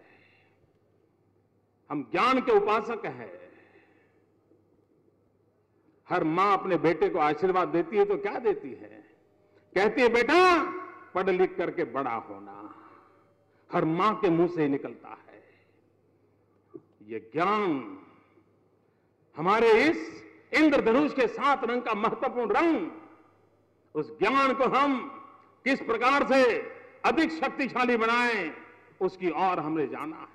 Speaker 2: हम ज्ञान के उपासक हैं। हर मां अपने बेटे को आशीर्वाद देती है तो क्या देती है? कहती है बेटा पढ़ लिख करके बड़ा होना। हर मां के मुंह से निकलता है। ये ज्ञान हमारे इस इंद्रधनुष के 7 रंग का महत्वपूर्ण रंग, उस ज्ञान को हम किस प्रकार से अधिक शक्तिशाली बनाएं, उसकी ओर हमने जाना है।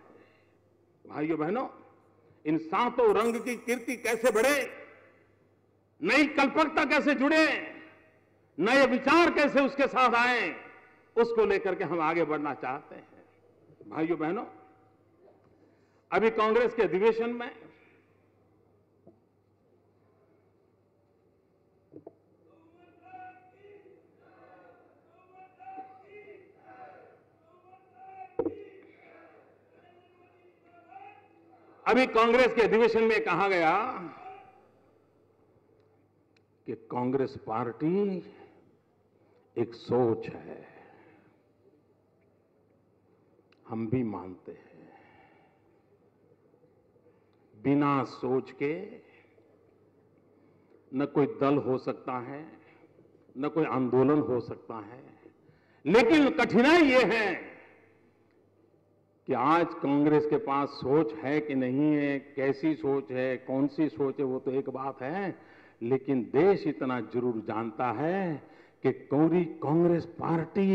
Speaker 2: भाइयों बहनों, इन 7 रंग की कीर्ति कैसे बढ़े, नई कल्पकता कैसे जुड़े, नए विचार कैसे उसके साथ आए, उसको लेकर के हम आगे बढ़ना चाहते हैं। भाइयों बहनों, अभी कांग्रेस के अधिवेशन में कहा गया कि कांग्रेस पार्टी एक सोच है। हम भी मानते हैं, बिना सोच के न कोई दल हो सकता है, न कोई आंदोलन हो सकता है। लेकिन कठिनाई यह है कि आज कांग्रेस के पास सोच है कि नहीं है, कैसी सोच है, कौन सी सोच है, वो तो एक बात है, लेकिन देश इतना जरूर जानता है कि कांग्रेस पार्टी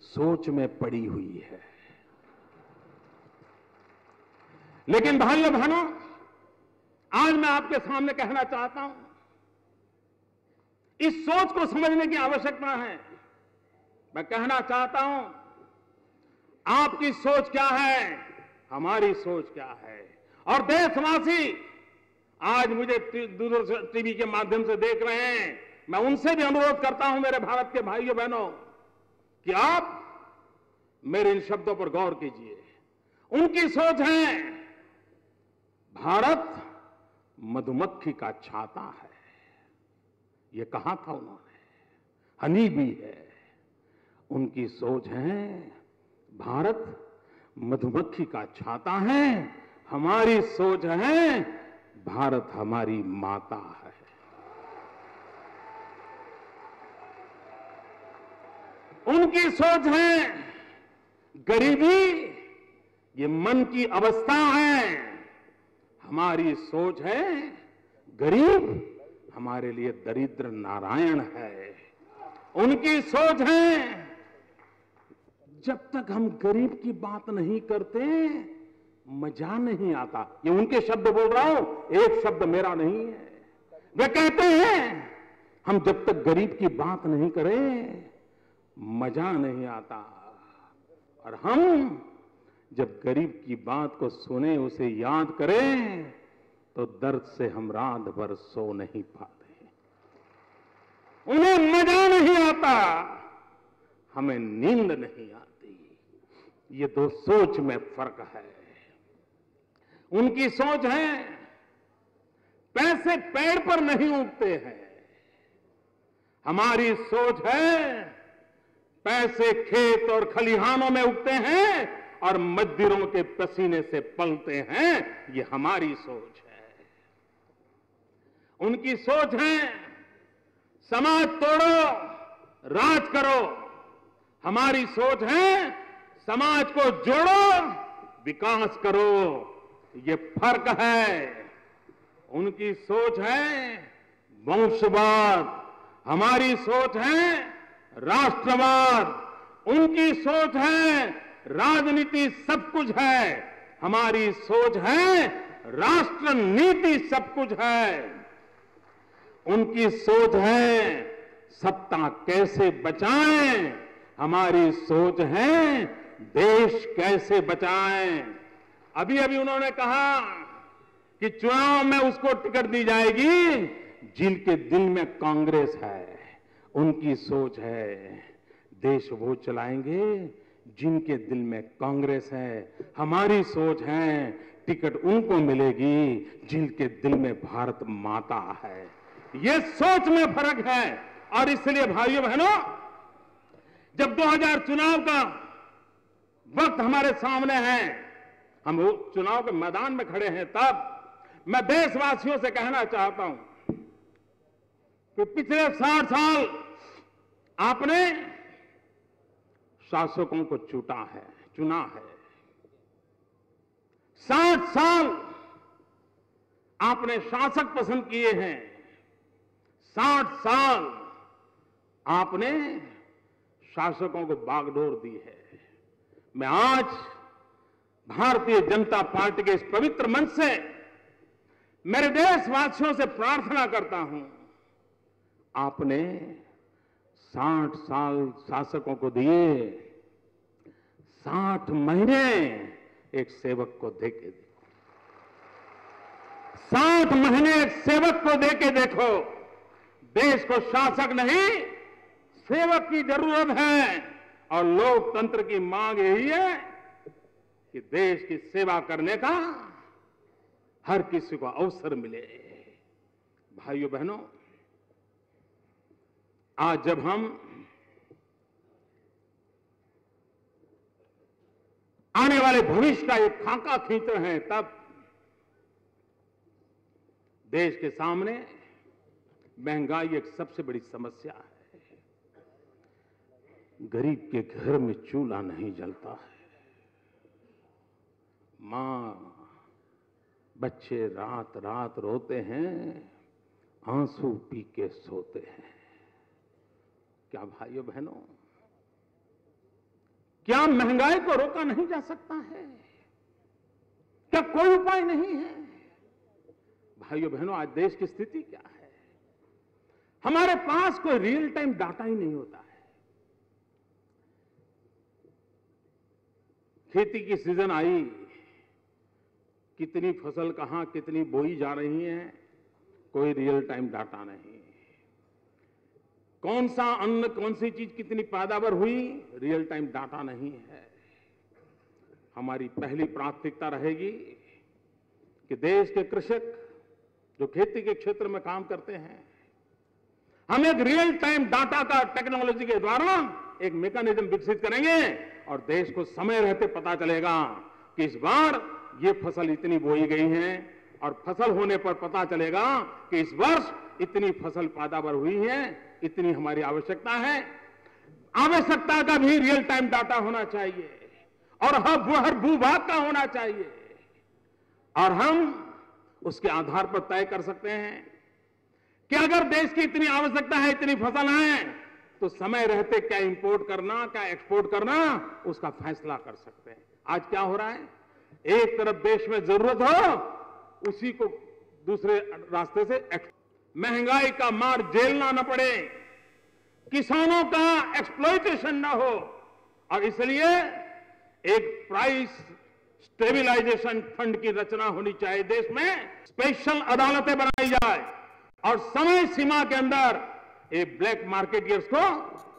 Speaker 2: सोच में पड़ी हुई है। लेकिन भाइयों बहनों, आज मैं आपके सामने कहना चाहता हूं, इस सोच को समझने की आवश्यकता है। मैं कहना चाहता हूं, आपकी सोच क्या है, हमारी सोच क्या है। और देशवासी आज मुझे दूरदर्शन टीवी के माध्यम से देख रहे हैं, मैं उनसे भी अनुरोध करता हूं, मेरे भारत के भाइयों बहनों, कि आप मेरे इन शब्दों पर गौर कीजिए। उनकी सोच है, भारत मधुमक्खी का छाता है। ये कहा था उन्होंने, हनी भी है। उनकी सोच है, भारत मधुमक्खी का छाता है। हमारी सोच है, भारत हमारी माता है। उनकी सोच है, गरीबी ये मन की अवस्था है। हमारी सोच है, गरीब हमारे लिए दरिद्र नारायण है। उनकी सोच है, जब तक हम गरीब की बात नहीं करते मजा नहीं आता। ये उनके शब्द बोल रहा हूं, एक शब्द मेरा नहीं है। वे कहते हैं, हम जब तक गरीब की बात नहीं करें मजा नहीं आता, और हम जब गरीब की बात को सुने, उसे याद करें, तो दर्द से हम रात भर सो नहीं पाते। उन्हें मजा नहीं आता, हमें नींद नहीं आती। ये दो सोच में फर्क है। उनकी सोच है, पैसे पेड़ पर नहीं उगते हैं। हमारी सोच है, पैसे खेत और खलिहानों में उगते हैं और मजदूरों के पसीने से पलते हैं। ये हमारी सोच है। उनकी सोच है, समाज तोड़ो, राज करो। हमारी सोच है, समाज को जोड़ो, विकास करो। ये फर्क है। उनकी सोच है वंशवाद, हमारी सोच है राष्ट्रवाद। उनकी सोच है राजनीति सब कुछ है, हमारी सोच है राष्ट्र नीति सब कुछ है। उनकी सोच है सत्ता कैसे बचाएं, हमारी सोच है देश कैसे बचाएं। अभी अभी उन्होंने कहा कि चुनाव में उसको टिकट दी जाएगी जिनके दिल में कांग्रेस है। उनकी सोच है देश वो चलाएंगे जिनके दिल में कांग्रेस है। हमारी सोच है टिकट उनको मिलेगी जिनके दिल में भारत माता है। ये सोच में फर्क है। और इसलिए भाइयों बहनों, जब 2000 चुनाव का वक्त हमारे सामने है, हम चुनाव के मैदान में खड़े हैं, तब मैं देशवासियों से कहना चाहता हूं कि पिछले 60 साल आपने शासकों को चुना है। 60 साल आपने शासक पसंद किए हैं। 60 साल आपने शासकों को बागडोर दी है। मैं आज भारतीय जनता पार्टी के इस पवित्र मंच से मेरे देशवासियों से प्रार्थना करता हूं, आपने 60 साल शासकों को दिए, 60 महीने एक सेवक को देके देखो। 60 महीने एक सेवक को देके देखो। देश को शासक नहीं, सेवक की जरूरत है। और लोकतंत्र की मांग यही है कि देश की सेवा करने का हर किसी को अवसर मिले। भाइयों बहनों, आज जब हम आने वाले भविष्य का एक खाका खींच रहे हैं, तब देश के सामने महंगाई एक सबसे बड़ी समस्या है। गरीब के घर में चूल्हा नहीं जलता है। मां, बच्चे रात रात रोते हैं, आंसू पी के सोते हैं। क्या भाइयों बहनों, क्या महंगाई को रोका नहीं जा सकता है? क्या कोई उपाय नहीं है? भाइयों बहनों, आज देश की स्थिति क्या है? हमारे पास कोई रियल टाइम डाटा ही नहीं होता है। खेती की सीजन आई, कितनी फसल कहां कितनी बोई जा रही है, कोई रियल टाइम डाटा नहीं। कौन सा अन्न, कौन सी चीज कितनी पैदावार हुई, रियल टाइम डाटा नहीं है। हमारी पहली प्राथमिकता रहेगी कि देश के कृषक जो खेती के क्षेत्र में काम करते हैं, हम एक रियल टाइम डाटा का टेक्नोलॉजी के द्वारा एक मैकेनिज्म विकसित करेंगे और देश को समय रहते पता चलेगा कि इस बार ये फसल इतनी बोई गई है, और फसल होने पर पता चलेगा कि इस वर्ष इतनी फसल पैदावार हुई है, इतनी हमारी आवश्यकता है। आवश्यकता का भी रियल टाइम डाटा होना चाहिए और हर भूभाग का होना चाहिए, और हम उसके आधार पर तय कर सकते हैं कि अगर देश की इतनी आवश्यकता है, इतनी फसल है, तो समय रहते क्या इंपोर्ट करना, क्या एक्सपोर्ट करना, उसका फैसला कर सकते हैं। आज क्या हो रहा है, एक तरफ देश में जरूरत हो, उसी को दूसरे रास्ते से महंगाई का मार झेलना न पड़े, किसानों का एक्सप्लॉयटेशन न हो, और इसलिए एक प्राइस स्टेबलाइजेशन फंड की रचना होनी चाहिए। देश में स्पेशल अदालतें बनाई जाए और समय सीमा के अंदर ये ब्लैक मार्केटियर्स को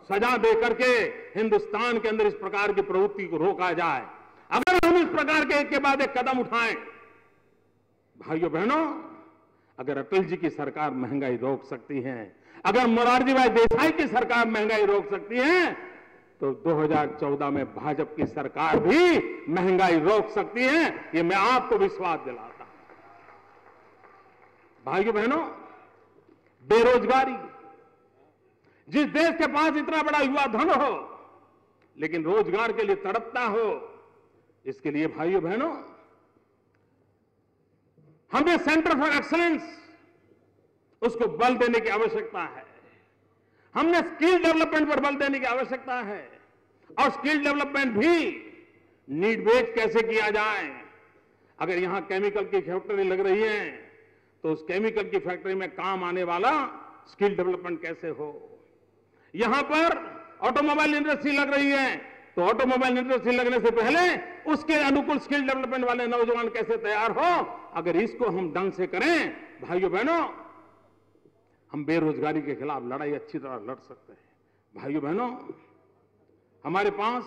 Speaker 2: सजा दे करके हिंदुस्तान के अंदर इस प्रकार की प्रवृत्ति को रोका जाए। अगर हम इस प्रकार के एक के बाद एक कदम उठाएं, भाइयों बहनों, अगर अटल जी की सरकार महंगाई रोक सकती है, अगर मोरारजी भाई देसाई की सरकार महंगाई रोक सकती है, तो 2014 में भाजपा की सरकार भी महंगाई रोक सकती है। ये मैं आपको विश्वास दिलाता हूं। भाइयों बहनों, बेरोजगारी, जिस देश के पास इतना बड़ा युवा धन हो लेकिन रोजगार के लिए तड़पता हो, इसके लिए भाइयों बहनों हमें सेंटर फॉर एक्सीलेंस उसको बल देने की आवश्यकता है। हमने स्किल डेवलपमेंट पर बल देने की आवश्यकता है, और स्किल डेवलपमेंट भी नीड बेस्ड कैसे किया जाए। अगर यहां केमिकल की फैक्ट्री लग रही है तो उस केमिकल की फैक्ट्री में काम आने वाला स्किल डेवलपमेंट कैसे हो। यहां पर ऑटोमोबाइल इंडस्ट्री लग रही है तो ऑटोमोबाइल इंडस्ट्री लगने से पहले उसके अनुकूल स्किल डेवलपमेंट वाले नौजवान कैसे तैयार हो। अगर इसको हम ढंग से करें भाइयों बहनों, हम बेरोजगारी के खिलाफ लड़ाई अच्छी तरह लड़ सकते हैं। भाइयों बहनों, हमारे पास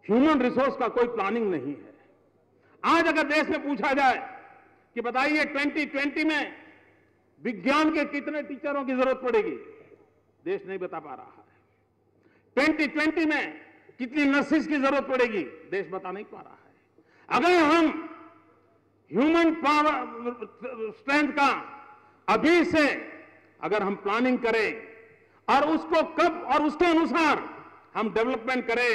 Speaker 2: ह्यूमन रिसोर्स का कोई प्लानिंग नहीं है। आज अगर देश में पूछा जाए कि बताइए 2020 में विज्ञान के कितने टीचरों की जरूरत पड़ेगी, देश नहीं बता पा रहा है। 2020 में कितनी नर्सिस की जरूरत पड़ेगी, देश बता नहीं पा रहा है। अगर हम ह्यूमन पावर स्ट्रेंथ का अभी से अगर हम प्लानिंग करें और उसको कब और उसके अनुसार हम डेवलपमेंट करें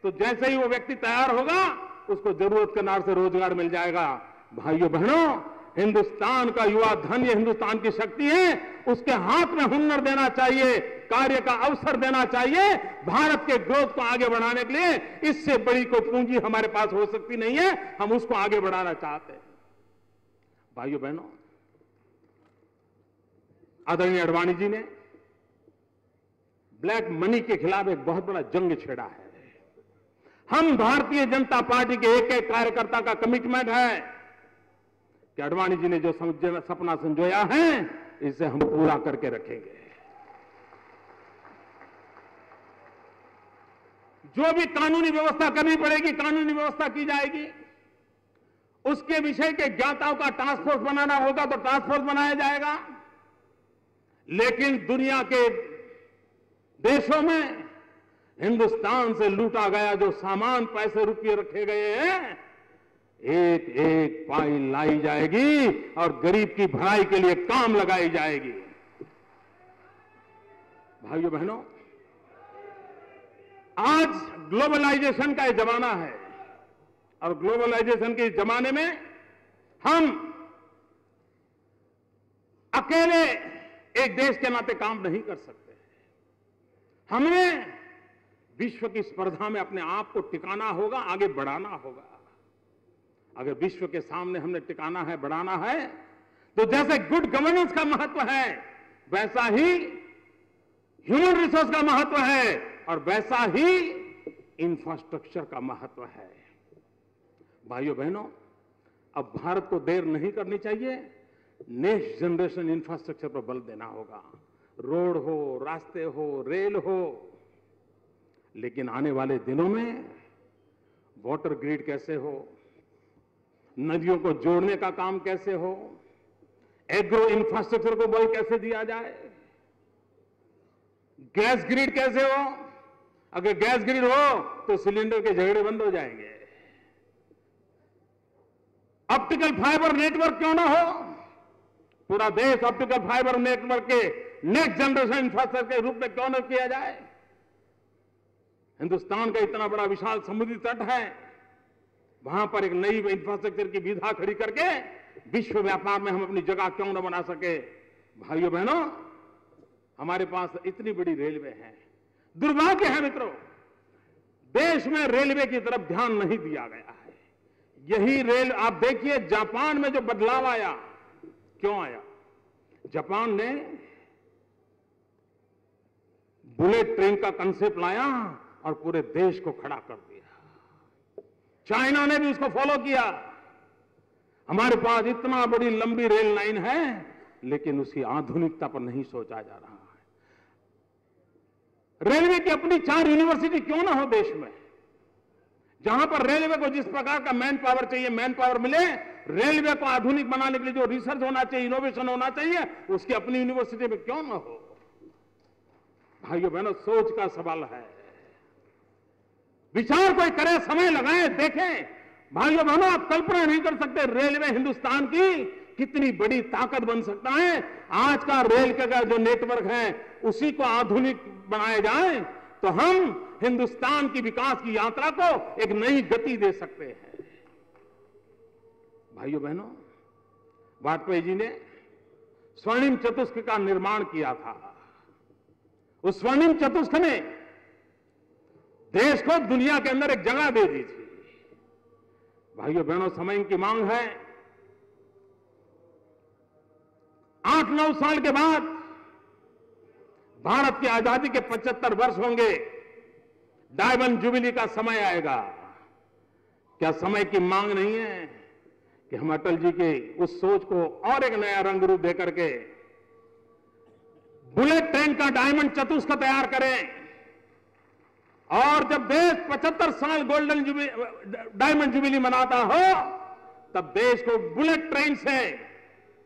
Speaker 2: तो जैसे ही वो व्यक्ति तैयार होगा उसको जरूरत के अनुसार से रोजगार मिल जाएगा। भाइयों बहनों, हिंदुस्तान का युवा धन ये हिंदुस्तान की शक्ति है, उसके हाथ में हुनर देना चाहिए, कार्य का अवसर देना चाहिए। भारत के ग्रोथ को आगे बढ़ाने के लिए इससे बड़ी कोई पूंजी हमारे पास हो सकती नहीं है, हम उसको आगे बढ़ाना चाहते हैं। भाइयों बहनों, आदरणीय अडवाणी जी ने ब्लैक मनी के खिलाफ एक बहुत बड़ा जंग छेड़ा है। हम भारतीय जनता पार्टी के एक एक कार्यकर्ता का कमिटमेंट है कि अडवाणी जी ने जो सपना संजोया है इसे हम पूरा करके रखेंगे। जो भी कानूनी व्यवस्था करनी पड़ेगी कानूनी व्यवस्था की जाएगी। उसके विषय के ज्ञाताओं का टास्क फोर्स बनाना होगा तो टास्क फोर्स बनाया जाएगा। लेकिन दुनिया के देशों में हिंदुस्तान से लूटा गया जो सामान, पैसे, रुपये रखे गए हैं, एक एक पाई लाई जाएगी और गरीब की भलाई के लिए काम लगाई जाएगी। भाइयों बहनों, आज ग्लोबलाइजेशन का जमाना है और ग्लोबलाइजेशन के जमाने में हम अकेले एक देश के नाते काम नहीं कर सकते। हमें विश्व की स्पर्धा में अपने आप को टिकाना होगा, आगे बढ़ाना होगा। अगर विश्व के सामने हमने टिकाना है, बढ़ाना है, तो जैसे गुड गवर्नेंस का महत्व है वैसा ही ह्यूमन रिसोर्स का महत्व है और वैसा ही इंफ्रास्ट्रक्चर का महत्व है। भाइयों बहनों, अब भारत को देर नहीं करनी चाहिए, नेक्स्ट जनरेशन इंफ्रास्ट्रक्चर पर बल देना होगा। रोड हो, रास्ते हो, रेल हो, लेकिन आने वाले दिनों में वाटर ग्रिड कैसे हो, नदियों को जोड़ने का काम कैसे हो, एग्रो इंफ्रास्ट्रक्चर को बल कैसे दिया जाए, गैस ग्रिड कैसे हो। अगर गैस ग्रिड हो तो सिलेंडर के झगड़े बंद हो जाएंगे। ऑप्टिकल फाइबर नेटवर्क क्यों ना हो, पूरा देश ऑप्टिकल फाइबर नेटवर्क के नेक्स्ट जनरेशन इंफ्रास्ट्रक्चर के रूप में क्यों न किया जाए। हिंदुस्तान का इतना बड़ा विशाल समुद्री तट है, वहां पर एक नई इंफ्रास्ट्रक्चर की विधा खड़ी करके विश्व व्यापार में हम अपनी जगह क्यों न बना सके। भाइयों बहनों, हमारे पास इतनी बड़ी रेलवे है। दुर्भाग्य है मित्रों, देश में रेलवे की तरफ ध्यान नहीं दिया गया है। यही रेल, आप देखिए जापान में जो बदलाव आया, क्यों आया। जापान ने बुलेट ट्रेन का कंसेप्ट लाया और पूरे देश को खड़ा कर दिया। चाइना ने भी उसको फॉलो किया। हमारे पास इतना बड़ी लंबी रेल लाइन है लेकिन उसकी आधुनिकता पर नहीं सोचा जा रहा है। रेलवे की अपनी 4 यूनिवर्सिटी क्यों ना हो देश में, जहां पर रेलवे को जिस प्रकार का मैन पावर चाहिए मैन पावर मिले। रेलवे को आधुनिक बनाने के लिए जो रिसर्च होना चाहिए, इनोवेशन होना चाहिए, उसकी अपनी यूनिवर्सिटी में क्यों ना हो। भाइयों बहनों, सोच का सवाल है। विचार कोई करे, समय लगाए, देखें। भाइयों बहनों, आप कल्पना नहीं कर सकते रेलवे हिंदुस्तान की कितनी बड़ी ताकत बन सकता है। आज का रेल का जो नेटवर्क है उसी को आधुनिक बनाया जाए तो हम हिंदुस्तान की विकास की यात्रा को एक नई गति दे सकते हैं। भाइयों बहनों, वाजपेयी जी ने स्वर्णिम चतुष्क का निर्माण किया था। उस स्वर्णिम चतुष्क ने देश को दुनिया के अंदर एक जगह दे दी थी। भाइयों बहनों, समय की मांग है। 8-9 साल के बाद भारत की आजादी के 75 वर्ष होंगे, डायमंड जुबिली का समय आएगा। क्या समय की मांग नहीं है कि हम अटल जी के उस सोच को और एक नया रंग रूप देकर के बुलेट ट्रेन का डायमंड चतुष्क तैयार करें, और जब देश 75 साल गोल्डन जुबिली डायमंड जुबिली मनाता हो, तब देश को बुलेट ट्रेन से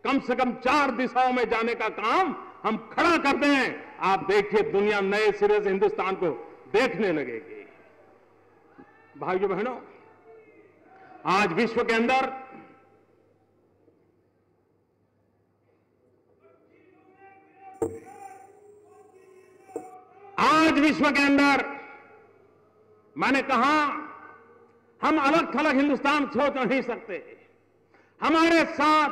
Speaker 2: कम 4 दिशाओं में जाने का काम हम खड़ा कर दें। आप देखिए, दुनिया नए सिरे से हिंदुस्तान को देखने लगेगी। भाइयों बहनों, आज विश्व के अंदर मैंने कहा, हम अलग थलग हिंदुस्तान सोच नहीं सकते। हमारे साथ,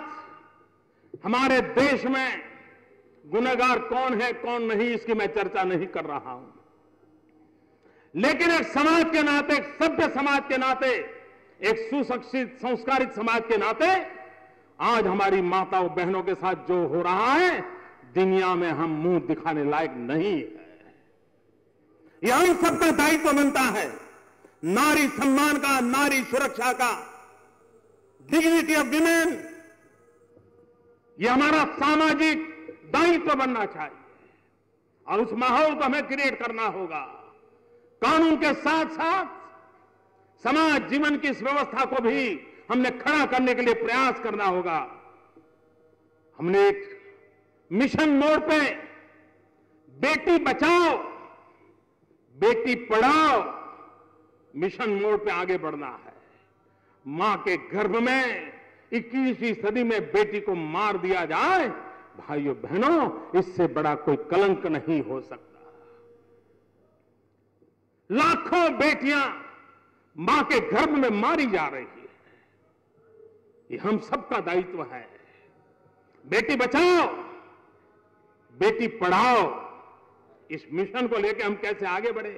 Speaker 2: हमारे देश में गुनहगार कौन है कौन नहीं, इसकी मैं चर्चा नहीं कर रहा हूं, लेकिन एक समाज के नाते, एक सभ्य समाज के नाते, एक सुशिक्षित संस्कारित समाज के नाते आज हमारी माताओं बहनों के साथ जो हो रहा है, दुनिया में हम मुंह दिखाने लायक नहीं है। यह हम सबका दायित्व बनता है, नारी सम्मान का, नारी सुरक्षा का, डिग्निटी ऑफ विमेन, यह हमारा सामाजिक दायित्व बनना चाहिए, और उस माहौल को हमें क्रिएट करना होगा। कानून के साथ साथ समाज जीवन की इस व्यवस्था को भी हमने खड़ा करने के लिए प्रयास करना होगा। हमने एक मिशन मोड पे बेटी बचाओ बेटी पढ़ाओ मिशन मोड पे आगे बढ़ना है। मां के गर्भ में 21वीं सदी में बेटी को मार दिया जाए, भाइयों बहनों, इससे बड़ा कोई कलंक नहीं हो सकता। लाखों बेटियां मां के गर्भ में मारी जा रही है। ये हम सबका दायित्व है। बेटी बचाओ बेटी पढ़ाओ, इस मिशन को लेकर हम कैसे आगे बढ़े?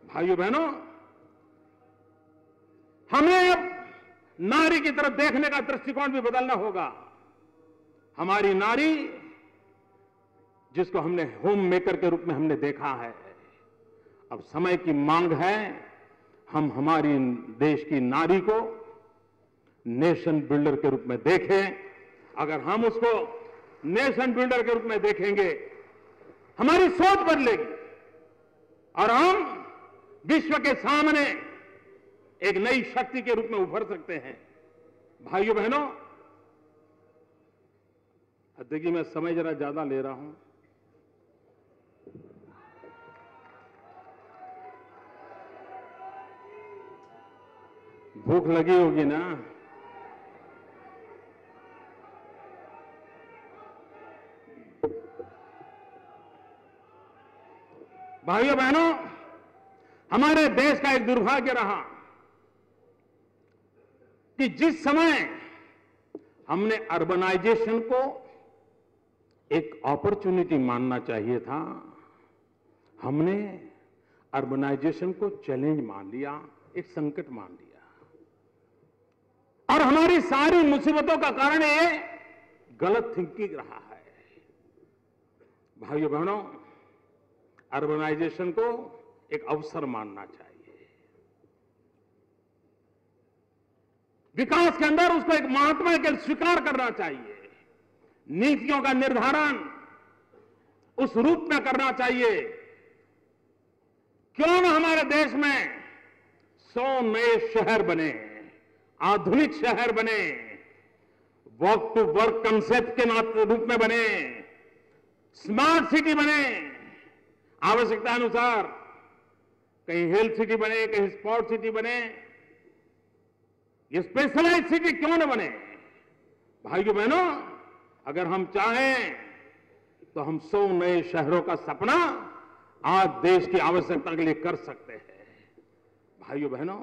Speaker 2: भाइयों बहनों, हमें अब नारी की तरफ देखने का दृष्टिकोण भी बदलना होगा। हमारी नारी, जिसको हमने होम मेकर के रूप में हमने देखा है, अब समय की मांग है हम हमारी देश की नारी को नेशन बिल्डर के रूप में देखें। अगर हम उसको नेशन बिल्डर के रूप में देखेंगे, हमारी सोच बदलेगी और हम विश्व के सामने एक नई शक्ति के रूप में उभर सकते हैं। भाइयों बहनों, देखिए मैं समय जरा ज्यादा ले रहा हूं। भूख लगी होगी ना? भाइयों बहनों, हमारे देश का एक दुर्भाग्य रहा कि जिस समय हमने अर्बनाइजेशन को एक अपॉर्चुनिटी मानना चाहिए था, हमने अर्बनाइजेशन को चैलेंज मान लिया, एक संकट मान लिया, और हमारी सारी मुसीबतों का कारण ये गलत थिंकिंग रहा है। भाइयों बहनों, अर्बनाइजेशन को एक अवसर मानना चाहिए। विकास के अंदर उसको एक महात्मा के स्वीकार करना चाहिए। नीतियों का निर्धारण उस रूप में करना चाहिए। क्यों न हमारे देश में 100 नए शहर बने, आधुनिक शहर बने, वॉक टू वर्क कंसेप्ट के रूप में बने, स्मार्ट सिटी बने, आवश्यकता अनुसार कहीं हेल्थ सिटी बने, कहीं स्पोर्ट सिटी बने, ये स्पेशलाइज सिटी क्यों न बने? भाइयों बहनों, अगर हम चाहें तो हम 100 नए शहरों का सपना आज देश की आवश्यकता के लिए कर सकते हैं। भाइयों बहनों,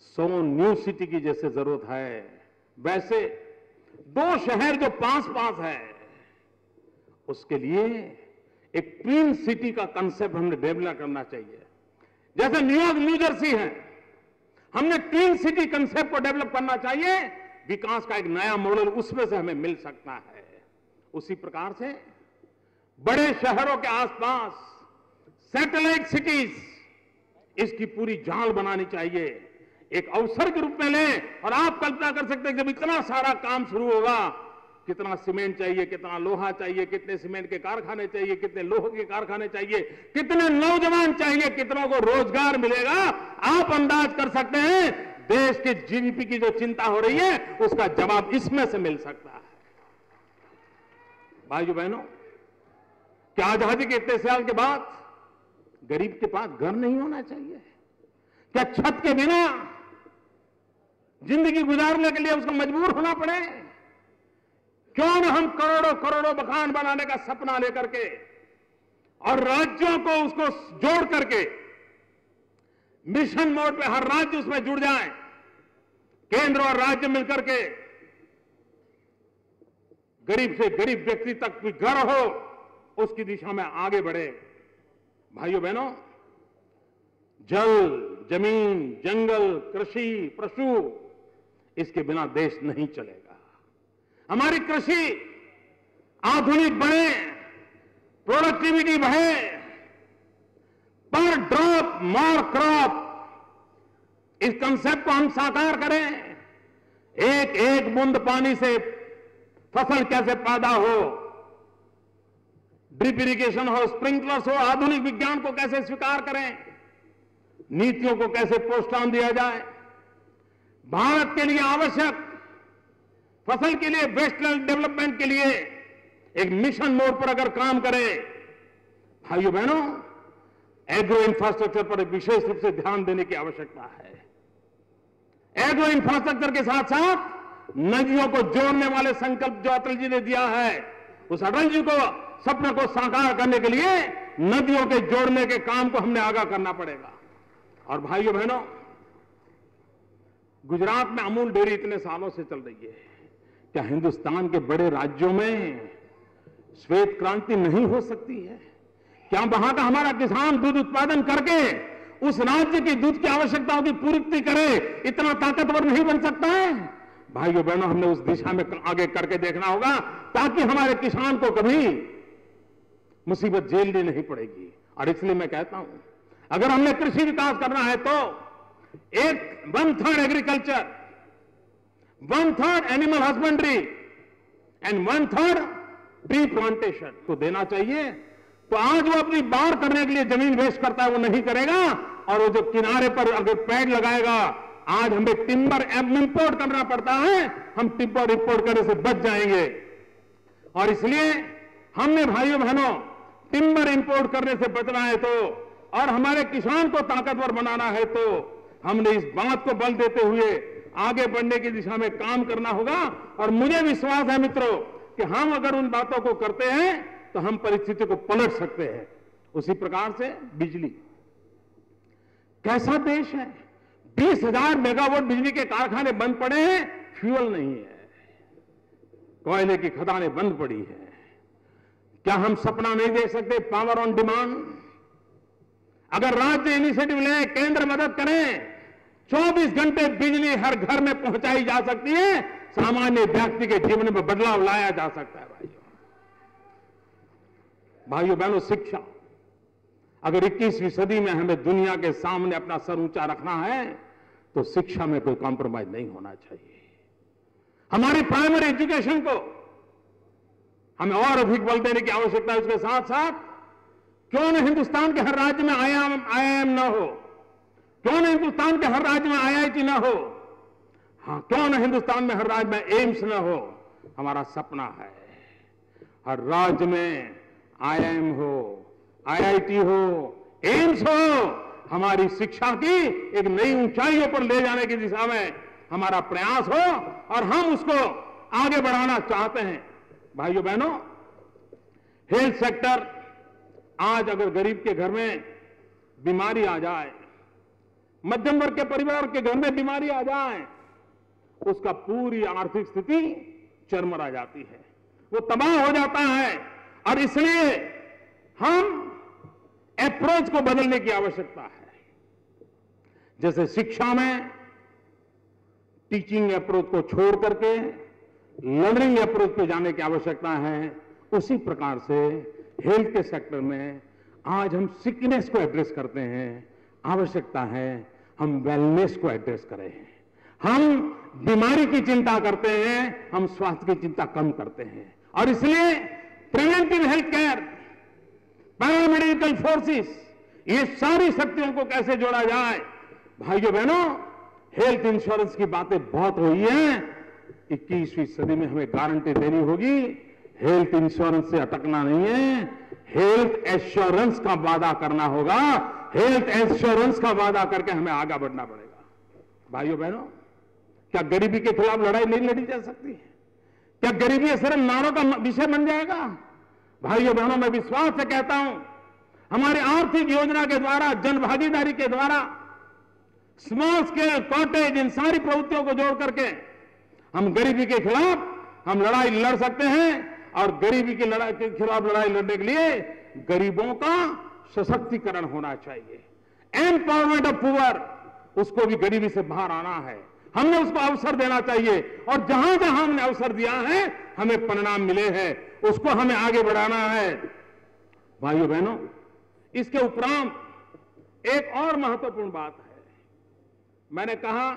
Speaker 2: 100 न्यू सिटी की जैसे जरूरत है, वैसे 2 शहर जो पास है, उसके लिए एक ट्विन सिटी का कंसेप्ट हमने डेवलप करना चाहिए। जैसे न्यूयॉर्क न्यू जर्सी है, हमने ट्विन सिटी कंसेप्ट को डेवलप करना चाहिए। विकास का एक नया मॉडल उसमें से हमें मिल सकता है। उसी प्रकार से बड़े शहरों के आसपास सैटेलाइट सिटीज, इसकी पूरी जाल बनानी चाहिए, एक अवसर के रूप में लें। और आप कल्पना कर सकते हैं जब इतना सारा काम शुरू होगा, कितना सीमेंट चाहिए, कितना लोहा चाहिए, कितने सीमेंट के कारखाने चाहिए, कितने लोहे के कारखाने चाहिए, कितने नौजवान चाहिए, कितनों को रोजगार मिलेगा। आप अंदाज कर सकते हैं देश के जीडीपी की जो चिंता हो रही है उसका जवाब इसमें से मिल सकता है। भाइयों बहनों, क्या आजादी के इतने साल के बाद गरीब के पास घर नहीं होना चाहिए? क्या छत के बिना जिंदगी गुजारने के लिए उसको मजबूर होना पड़े? क्यों न हम करोड़ों करोड़ों मकान बनाने का सपना लेकर के और राज्यों को उसको जोड़ करके मिशन मोड पे हर राज्य उसमें जुड़ जाए, केंद्र और राज्य मिलकर के गरीब से गरीब व्यक्ति तक भी घर हो, उसकी दिशा में आगे बढ़े। भाइयों बहनों, जल, जमीन, जंगल, कृषि, पशु, इसके बिना देश नहीं चलेगा। हमारी कृषि आधुनिक बने, प्रोडक्टिविटी बढ़े, पर ड्रॉप मोर क्रॉप, इस कंसेप्ट को हम साकार करें। एक एक बूंद पानी से फसल कैसे पैदा हो, ड्रिप इरिगेशन हो, स्प्रिंकलर्स हो, आधुनिक विज्ञान को कैसे स्वीकार करें, नीतियों को कैसे प्रोत्साहन दिया जाए, भारत के लिए आवश्यक फसल के लिए वेस्टलैंड डेवलपमेंट के लिए एक मिशन मोड पर अगर काम करें। भाइयों बहनों, एग्रो इंफ्रास्ट्रक्चर पर विशेष रूप से ध्यान देने की आवश्यकता है। एग्रो इंफ्रास्ट्रक्चर के साथ साथ नदियों को जोड़ने वाले संकल्प जो अटल जी ने दिया है, उस अटल जी को सपने को साकार करने के लिए नदियों के जोड़ने के काम को हमने आगाह करना पड़ेगा। और भाइयों बहनों, गुजरात में अमूल डेयरी इतने सालों से चल रही है। क्या हिंदुस्तान के बड़े राज्यों में श्वेत क्रांति नहीं हो सकती है? क्या वहां का हमारा किसान दूध उत्पादन करके उस राज्य की दूध की आवश्यकताओं की पूर्ति करे, इतना ताकतवर नहीं बन सकता है? भाइयों बहनों, हमने उस दिशा में आगे करके देखना होगा ताकि हमारे किसान को कभी मुसीबत झेलनी नहीं पड़ेगी। और इसलिए मैं कहता हूं, अगर हमने कृषि विकास करना है तो 1/3 agriculture, 1/3 animal husbandry and 1/3 tree plantation को देना चाहिए। तो आज वो अपनी बाढ़ करने के लिए जमीन वेस्ट करता है, वो नहीं करेगा। और वो जो किनारे पर अगर पेड़ लगाएगा, आज हमें टिम्बर इंपोर्ट करना पड़ता है, हम टिम्बर इंपोर्ट करने से बच जाएंगे। और इसलिए हमने भाइयों बहनों टिम्बर इंपोर्ट करने से बचना है तो, और हमारे किसान को ताकतवर बनाना है तो हमने इस बात को बल देते हुए आगे बढ़ने की दिशा में काम करना होगा। और मुझे विश्वास है मित्रों कि हम अगर उन बातों को करते हैं तो हम परिस्थिति को पलट सकते हैं। उसी प्रकार से बिजली, कैसा देश है, 20,000 मेगावाट बिजली के कारखाने बंद पड़े हैं, फ्यूल नहीं है, कोयले की खदानें बंद पड़ी है। क्या हम सपना नहीं देख सकते पावर ऑन डिमांड? अगर राज्य इनिशिएटिव ले, केंद्र मदद करें, 24 घंटे बिजली हर घर में पहुंचाई जा सकती है, सामान्य व्यक्ति के जीवन में बदलाव लाया जा सकता है। भाइयों बहनों, शिक्षा, अगर 21वीं सदी में हमें दुनिया के सामने अपना सर ऊंचा रखना है तो शिक्षा में कोई कॉम्प्रोमाइज नहीं होना चाहिए। हमारी प्राइमरी एजुकेशन को हमें और अधिक बल देने की आवश्यकता है। उसके साथ साथ क्यों न हिंदुस्तान के हर राज्य में IIM न हो, क्यों न हिंदुस्तान के हर राज्य में IIT न हो, हाँ, क्यों न हिंदुस्तान में हर राज्य में एम्स न हो। हमारा सपना है हर राज्य में IIM हो, IIT हो, एम्स हो। हमारी शिक्षा की एक नई ऊंचाइयों पर ले जाने की दिशा में हमारा प्रयास हो और हम उसको आगे बढ़ाना चाहते हैं। भाइयों बहनों, हेल्थ सेक्टर, आज अगर गरीब के घर में बीमारी आ जाए, मध्यम वर्ग के परिवार के घर में बीमारी आ जाए, उसका पूरी आर्थिक स्थिति चरमरा जाती है, वो तबाह हो जाता है। और इसलिए हम अप्रोच को बदलने की आवश्यकता है। जैसे शिक्षा में टीचिंग अप्रोच को छोड़ करके लर्निंग अप्रोच पे जाने की आवश्यकता है। उसी प्रकार से हेल्थ के सेक्टर में आज हम सिकनेस को एड्रेस करते हैं, आवश्यकता है हम वेलनेस को एड्रेस करें। हम बीमारी की चिंता करते हैं, हम स्वास्थ्य की चिंता कम करते हैं। और इसलिए preventive health care, paramedical forces, ये सारी शक्तियों को कैसे जोड़ा जाए। भाइयों बहनों, हेल्थ इंश्योरेंस की बातें बहुत हुई हैं। 21वीं सदी में हमें गारंटी देनी होगी, हेल्थ इंश्योरेंस से अटकना नहीं है, हेल्थ एश्योरेंस का वादा करना होगा। हेल्थ एश्योरेंस का वादा करके हमें आगे बढ़ना पड़ेगा। भाइयों बहनों, क्या गरीबी के खिलाफ लड़ाई नहीं लड़ी जा सकती है? क्या गरीबी सिर्फ नारों का विषय बन जाएगा? भाइयों बहनों, मैं विश्वास से कहता हूं, हमारे आर्थिक योजना के द्वारा, जन भागीदारी के द्वारा, स्मॉल स्केल, कॉटेज, इन सारी प्रवृत्तियों को जोड़ करके हम गरीबी के खिलाफ हम लड़ाई लड़ सकते हैं। और गरीबी की लड़ाई के खिलाफ लड़ाई लड़ने के लिए गरीबों का सशक्तिकरण होना चाहिए। एम्पावरमेंट ऑफ पुअर, उसको भी गरीबी से बाहर आना है, हमने उसको अवसर देना चाहिए। और जहां जहां हमने अवसर दिया है, हमें परिणाम मिले हैं, उसको हमें आगे बढ़ाना है। भाइयों बहनों, इसके उपरांत एक और महत्वपूर्ण बात है। मैंने कहा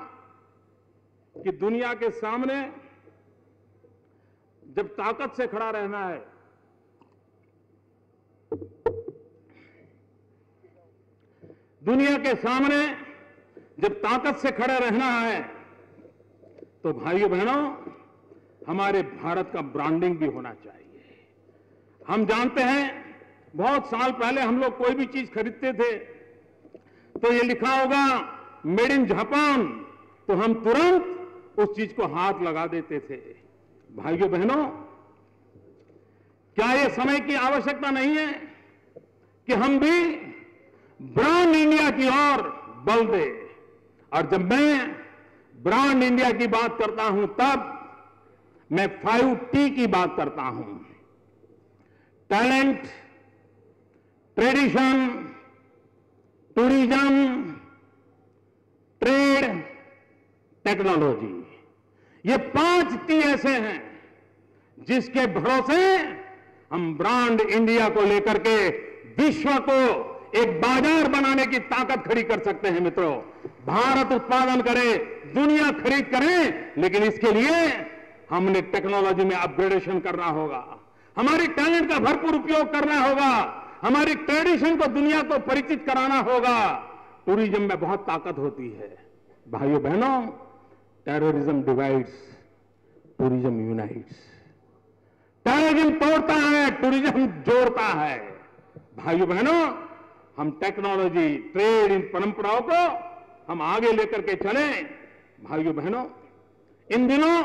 Speaker 2: कि दुनिया के सामने जब ताकत से खड़ा रहना है, दुनिया के सामने जब ताकत से खड़े रहना है, तो भाइयों बहनों, हमारे भारत का ब्रांडिंग भी होना चाहिए। हम जानते हैं, बहुत साल पहले हम लोग कोई भी चीज खरीदते थे तो ये लिखा होगा मेड इन जापान, तो हम तुरंत उस चीज को हाथ लगा देते थे। भाइयों बहनों, क्या यह समय की आवश्यकता नहीं है कि हम भी ब्रांड इंडिया की ओर बल दें? और जब मैं ब्रांड इंडिया की बात करता हूं, तब मैं 5T की बात करता हूं। Talent, tradition, tourism, trade, technology, ये 5T ऐसे हैं जिसके भरोसे हम ब्रांड इंडिया को लेकर के विश्व को एक बाजार बनाने की ताकत खड़ी कर सकते हैं। मित्रों, भारत उत्पादन करे, दुनिया खरीद करे, लेकिन इसके लिए हमने टेक्नोलॉजी में अपग्रेडेशन करना होगा, हमारी टैलेंट का भरपूर उपयोग करना होगा, हमारी ट्रेडिशन को दुनिया को परिचित कराना होगा। टूरिज्म में बहुत ताकत होती है। भाइयों बहनों, terrorism divides, tourism unites. Terrorism तोड़ता है, टूरिज्म जोड़ता है। भाइयों बहनों, हम टेक्नोलॉजी, ट्रेड, इन परंपराओं को हम आगे लेकर के चलें। भाइयों बहनों, इन दिनों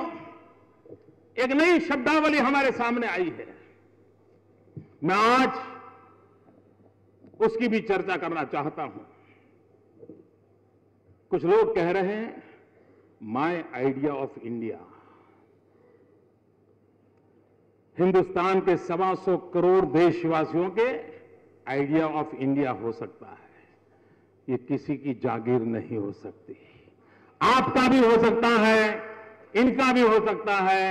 Speaker 2: एक नई शब्दावली हमारे सामने आई है, मैं आज उसकी भी चर्चा करना चाहता हूं। कुछ लोग कह रहे हैं my idea of India. Hindustan के 125 करोड़ देशवासियों के आइडिया ऑफ इंडिया हो सकता है, ये किसी की जागीर नहीं हो सकती। आपका भी हो सकता है, इनका भी हो सकता है,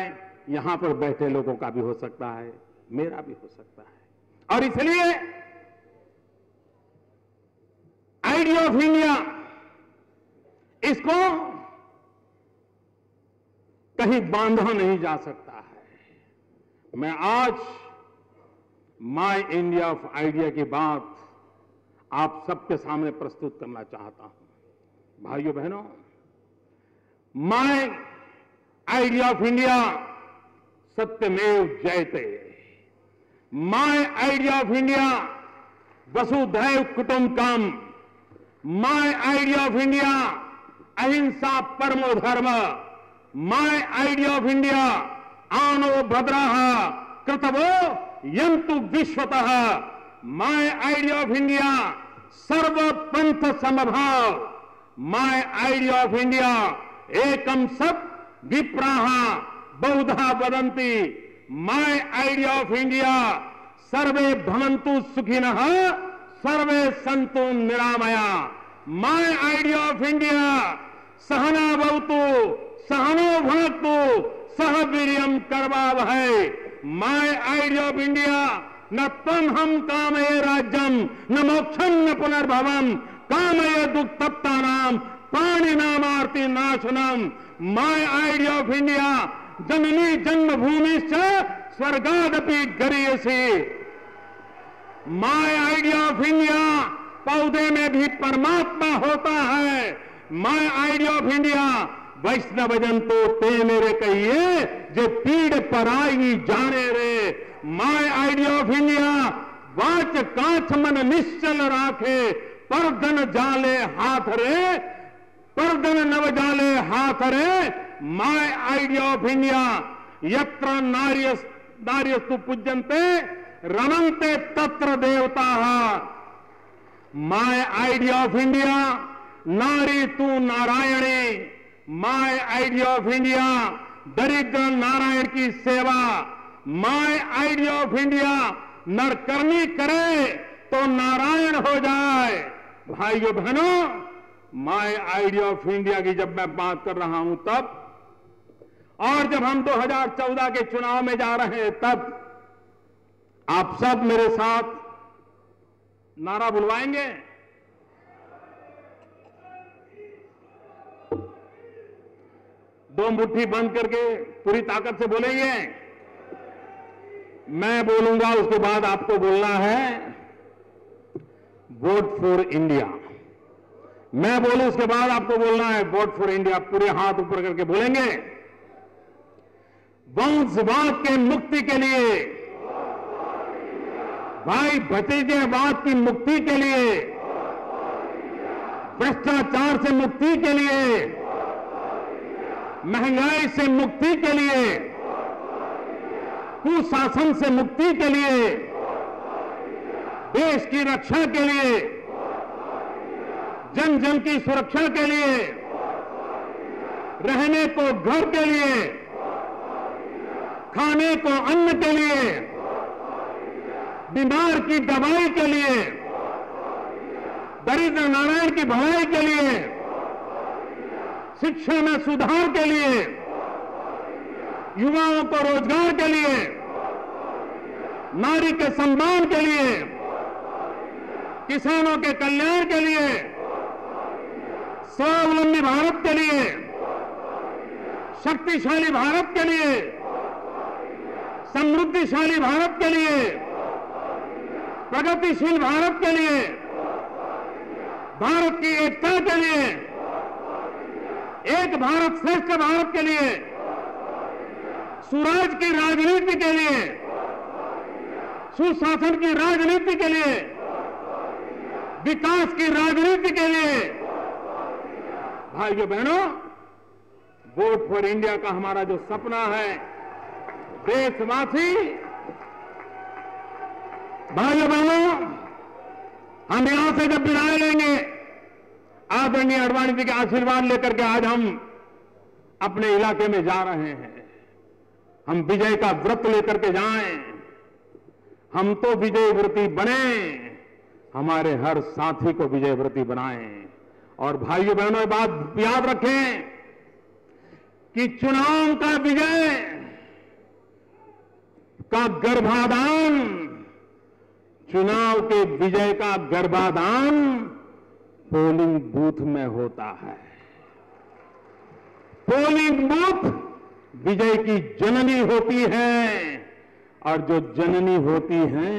Speaker 2: यहां पर बैठे लोगों का भी हो सकता है, मेरा भी हो सकता है। और इसलिए आइडिया ऑफ इंडिया, इसको कहीं बांधा नहीं जा सकता है। मैं आज माय इंडिया ऑफ आइडिया की बात आप सबके सामने प्रस्तुत करना चाहता हूं। भाइयों बहनों, माय आइडिया ऑफ इंडिया सत्यमेव जयते। माय आइडिया ऑफ इंडिया वसुधैव कुटुंबकम। माय आइडिया ऑफ इंडिया अहिंसा परमो धर्म। माय आइडिया ऑफ इंडिया आनो भद्राः कृतवो यन्तु विश्वतः। माय आइडिया ऑफ इंडिया सर्व पंथ समभाव। माय आइडिया ऑफ इंडिया एकम सत विप्राः बहुधा वदन्ति। माय आइडिया ऑफ इंडिया सर्वे भवन्तु सुखिनः सर्वे सन्तु निरामया। माय आइडिया ऑफ इंडिया सहना भवतु सहनो भुनक्तु सह वीर्यं करवावहै। माय आइडिया ऑफ इंडिया न त्वं हम कामये राज्यम न मोक्षम न पुनर्भवम कामये दुःखतप्तानाम प्राणिनामार्ति नाशनम। माय आइडिया ऑफ इंडिया जननी जन्मभूमिश्च स्वर्गादपि गरीयसी। माय आइडिया ऑफ इंडिया पौधे में भी परमात्मा होता है। माय आइडिया ऑफ इंडिया वैष्णव जन तो ते मेरे कहिए जे पीड़ पर आई जाने रे। My idea of India watch कांच मन निश्चल राखे परदन जाले हाथ रे परदन नव जाले हाथ रे। माय आइडिया ऑफ इंडिया यत्र नार्यस्तु पूज्यन्ते रमन्ते तत्र देवताः। माय आइडिया ऑफ इंडिया नारी तू Narayani. My idea of India दरिद्र नारायण की सेवा। माय आइडिया ऑफ इंडिया नरकर्मी करे तो नारायण हो जाए। भाइयों बहनों, माय आइडिया ऑफ इंडिया की जब मैं बात कर रहा हूं तब, और जब हम 2014 के चुनाव में जा रहे हैं तब आप सब मेरे साथ नारा बुलवाएंगे। दो मुट्ठी बंद करके पूरी ताकत से बोलेंगे। मैं बोलूंगा, उसके बाद आपको बोलना है वोट फॉर इंडिया। मैं बोलूं, उसके बाद आपको बोलना है वोट फॉर इंडिया। पूरे हाथ ऊपर करके बोलेंगे। वंशवाद के मुक्ति के लिए, भाई भतीजेवाद की मुक्ति के लिए, भ्रष्टाचार से मुक्ति के लिए, महंगाई से मुक्ति के लिए, कुशासन से मुक्ति के लिए, देश की रक्षा के लिए, जन जन की सुरक्षा के लिए, रहने को घर के लिए, खाने को अन्न के लिए, बीमार की दवाई के लिए, दरिद्र नारायण की भलाई के लिए, शिक्षा में सुधार के लिए, युवाओं को रोजगार के लिए, नारी के सम्मान के लिए, किसानों के कल्याण के लिए, स्वावलंबी भारत के लिए, शक्तिशाली भारत के लिए, समृद्धिशाली भारत के लिए, प्रगतिशील भारत के लिए, भारत की एकता के लिए, एक भारत श्रेष्ठ भारत के लिए, सुराज की राजनीति के लिए, सुशासन की राजनीति के लिए, विकास की राजनीति के लिए। भाइयों बहनों, वोट फॉर इंडिया का हमारा जो सपना है, देशवासी, भाइयों बहनों, हम यहां से जब विदाई लेंगे, आदरणीय आडवाणी जी के आशीर्वाद लेकर के आज हम अपने इलाके में जा रहे हैं। हम विजय का व्रत लेकर के जाएं। हम तो विजय व्रती बने, हमारे हर साथी को विजय व्रती बनाएं। और भाइयों बहनों, ये बात याद रखें कि चुनाव का विजय का गर्भाधान, चुनाव के विजय का गर्भाधान पोलिंग बूथ में होता है। पोलिंग बूथ विजय की जननी होती है, और जो जननी होती है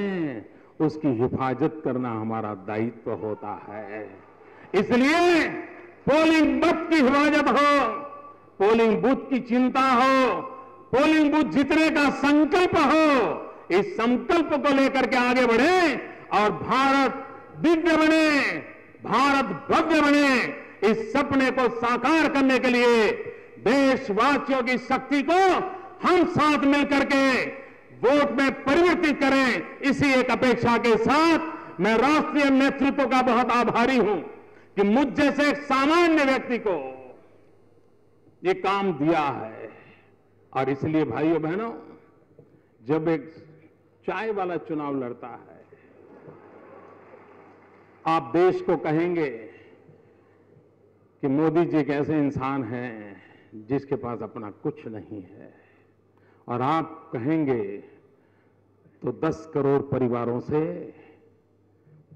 Speaker 2: उसकी हिफाजत करना हमारा दायित्व होता है। इसलिए पोलिंग बूथ की हिफाजत हो, पोलिंग बूथ की चिंता हो, पोलिंग बूथ जीतने का संकल्प हो। इस संकल्प को लेकर के आगे बढ़े और भारत दिव्य बने, भारत भव्य बने। इस सपने को साकार करने के लिए देशवासियों की शक्ति को हम साथ मिलकर के वोट में परिवर्तित करें। इसी एक अपेक्षा के साथ मैं राष्ट्रीय नेतृत्व का बहुत आभारी हूं कि मुझ जैसे एक सामान्य व्यक्ति को ये काम दिया है। और इसलिए भाइयों बहनों, जब एक चाय वाला चुनाव लड़ता है, आप देश को कहेंगे कि मोदी जी एक ऐसे इंसान हैं जिसके पास अपना कुछ नहीं है। और आप कहेंगे तो 10 करोड़ परिवारों से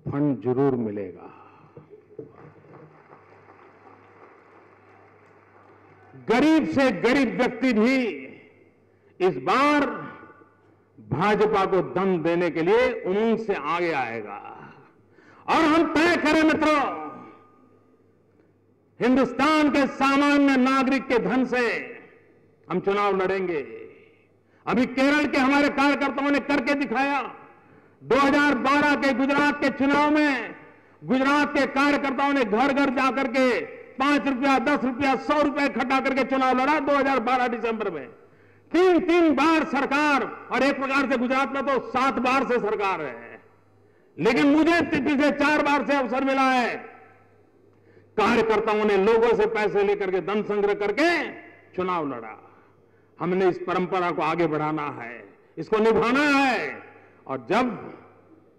Speaker 2: फंड जरूर मिलेगा। गरीब से गरीब व्यक्ति भी इस बार भाजपा को दम देने के लिए उमंग से आगे आएगा। और हम तय करें मित्रों, हिंदुस्तान के सामान्य नागरिक के धन से हम चुनाव लड़ेंगे। अभी केरल के हमारे कार्यकर्ताओं ने करके दिखाया। 2012 के गुजरात के चुनाव में गुजरात के कार्यकर्ताओं ने घर घर जाकर के 5 रुपया, 10 रुपया, 100 रुपया इकट्ठा करके चुनाव लड़ा 2012 दिसंबर में। 3 बार सरकार, और एक प्रकार से गुजरात में तो 7 बार से सरकार है। लेकिन मुझे पिछले 4 बार से अवसर मिला है। कार्यकर्ताओं ने लोगों से पैसे लेकर के धन संग्रह करके चुनाव लड़ा। हमने इस परंपरा को आगे बढ़ाना है, इसको निभाना है। और जब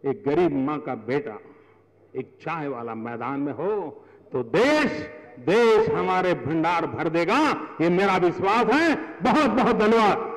Speaker 2: एक गरीब मां का बेटा एक चाय वाला मैदान में हो तो देश हमारे भंडार भर देगा, ये मेरा विश्वास है। बहुत बहुत धन्यवाद।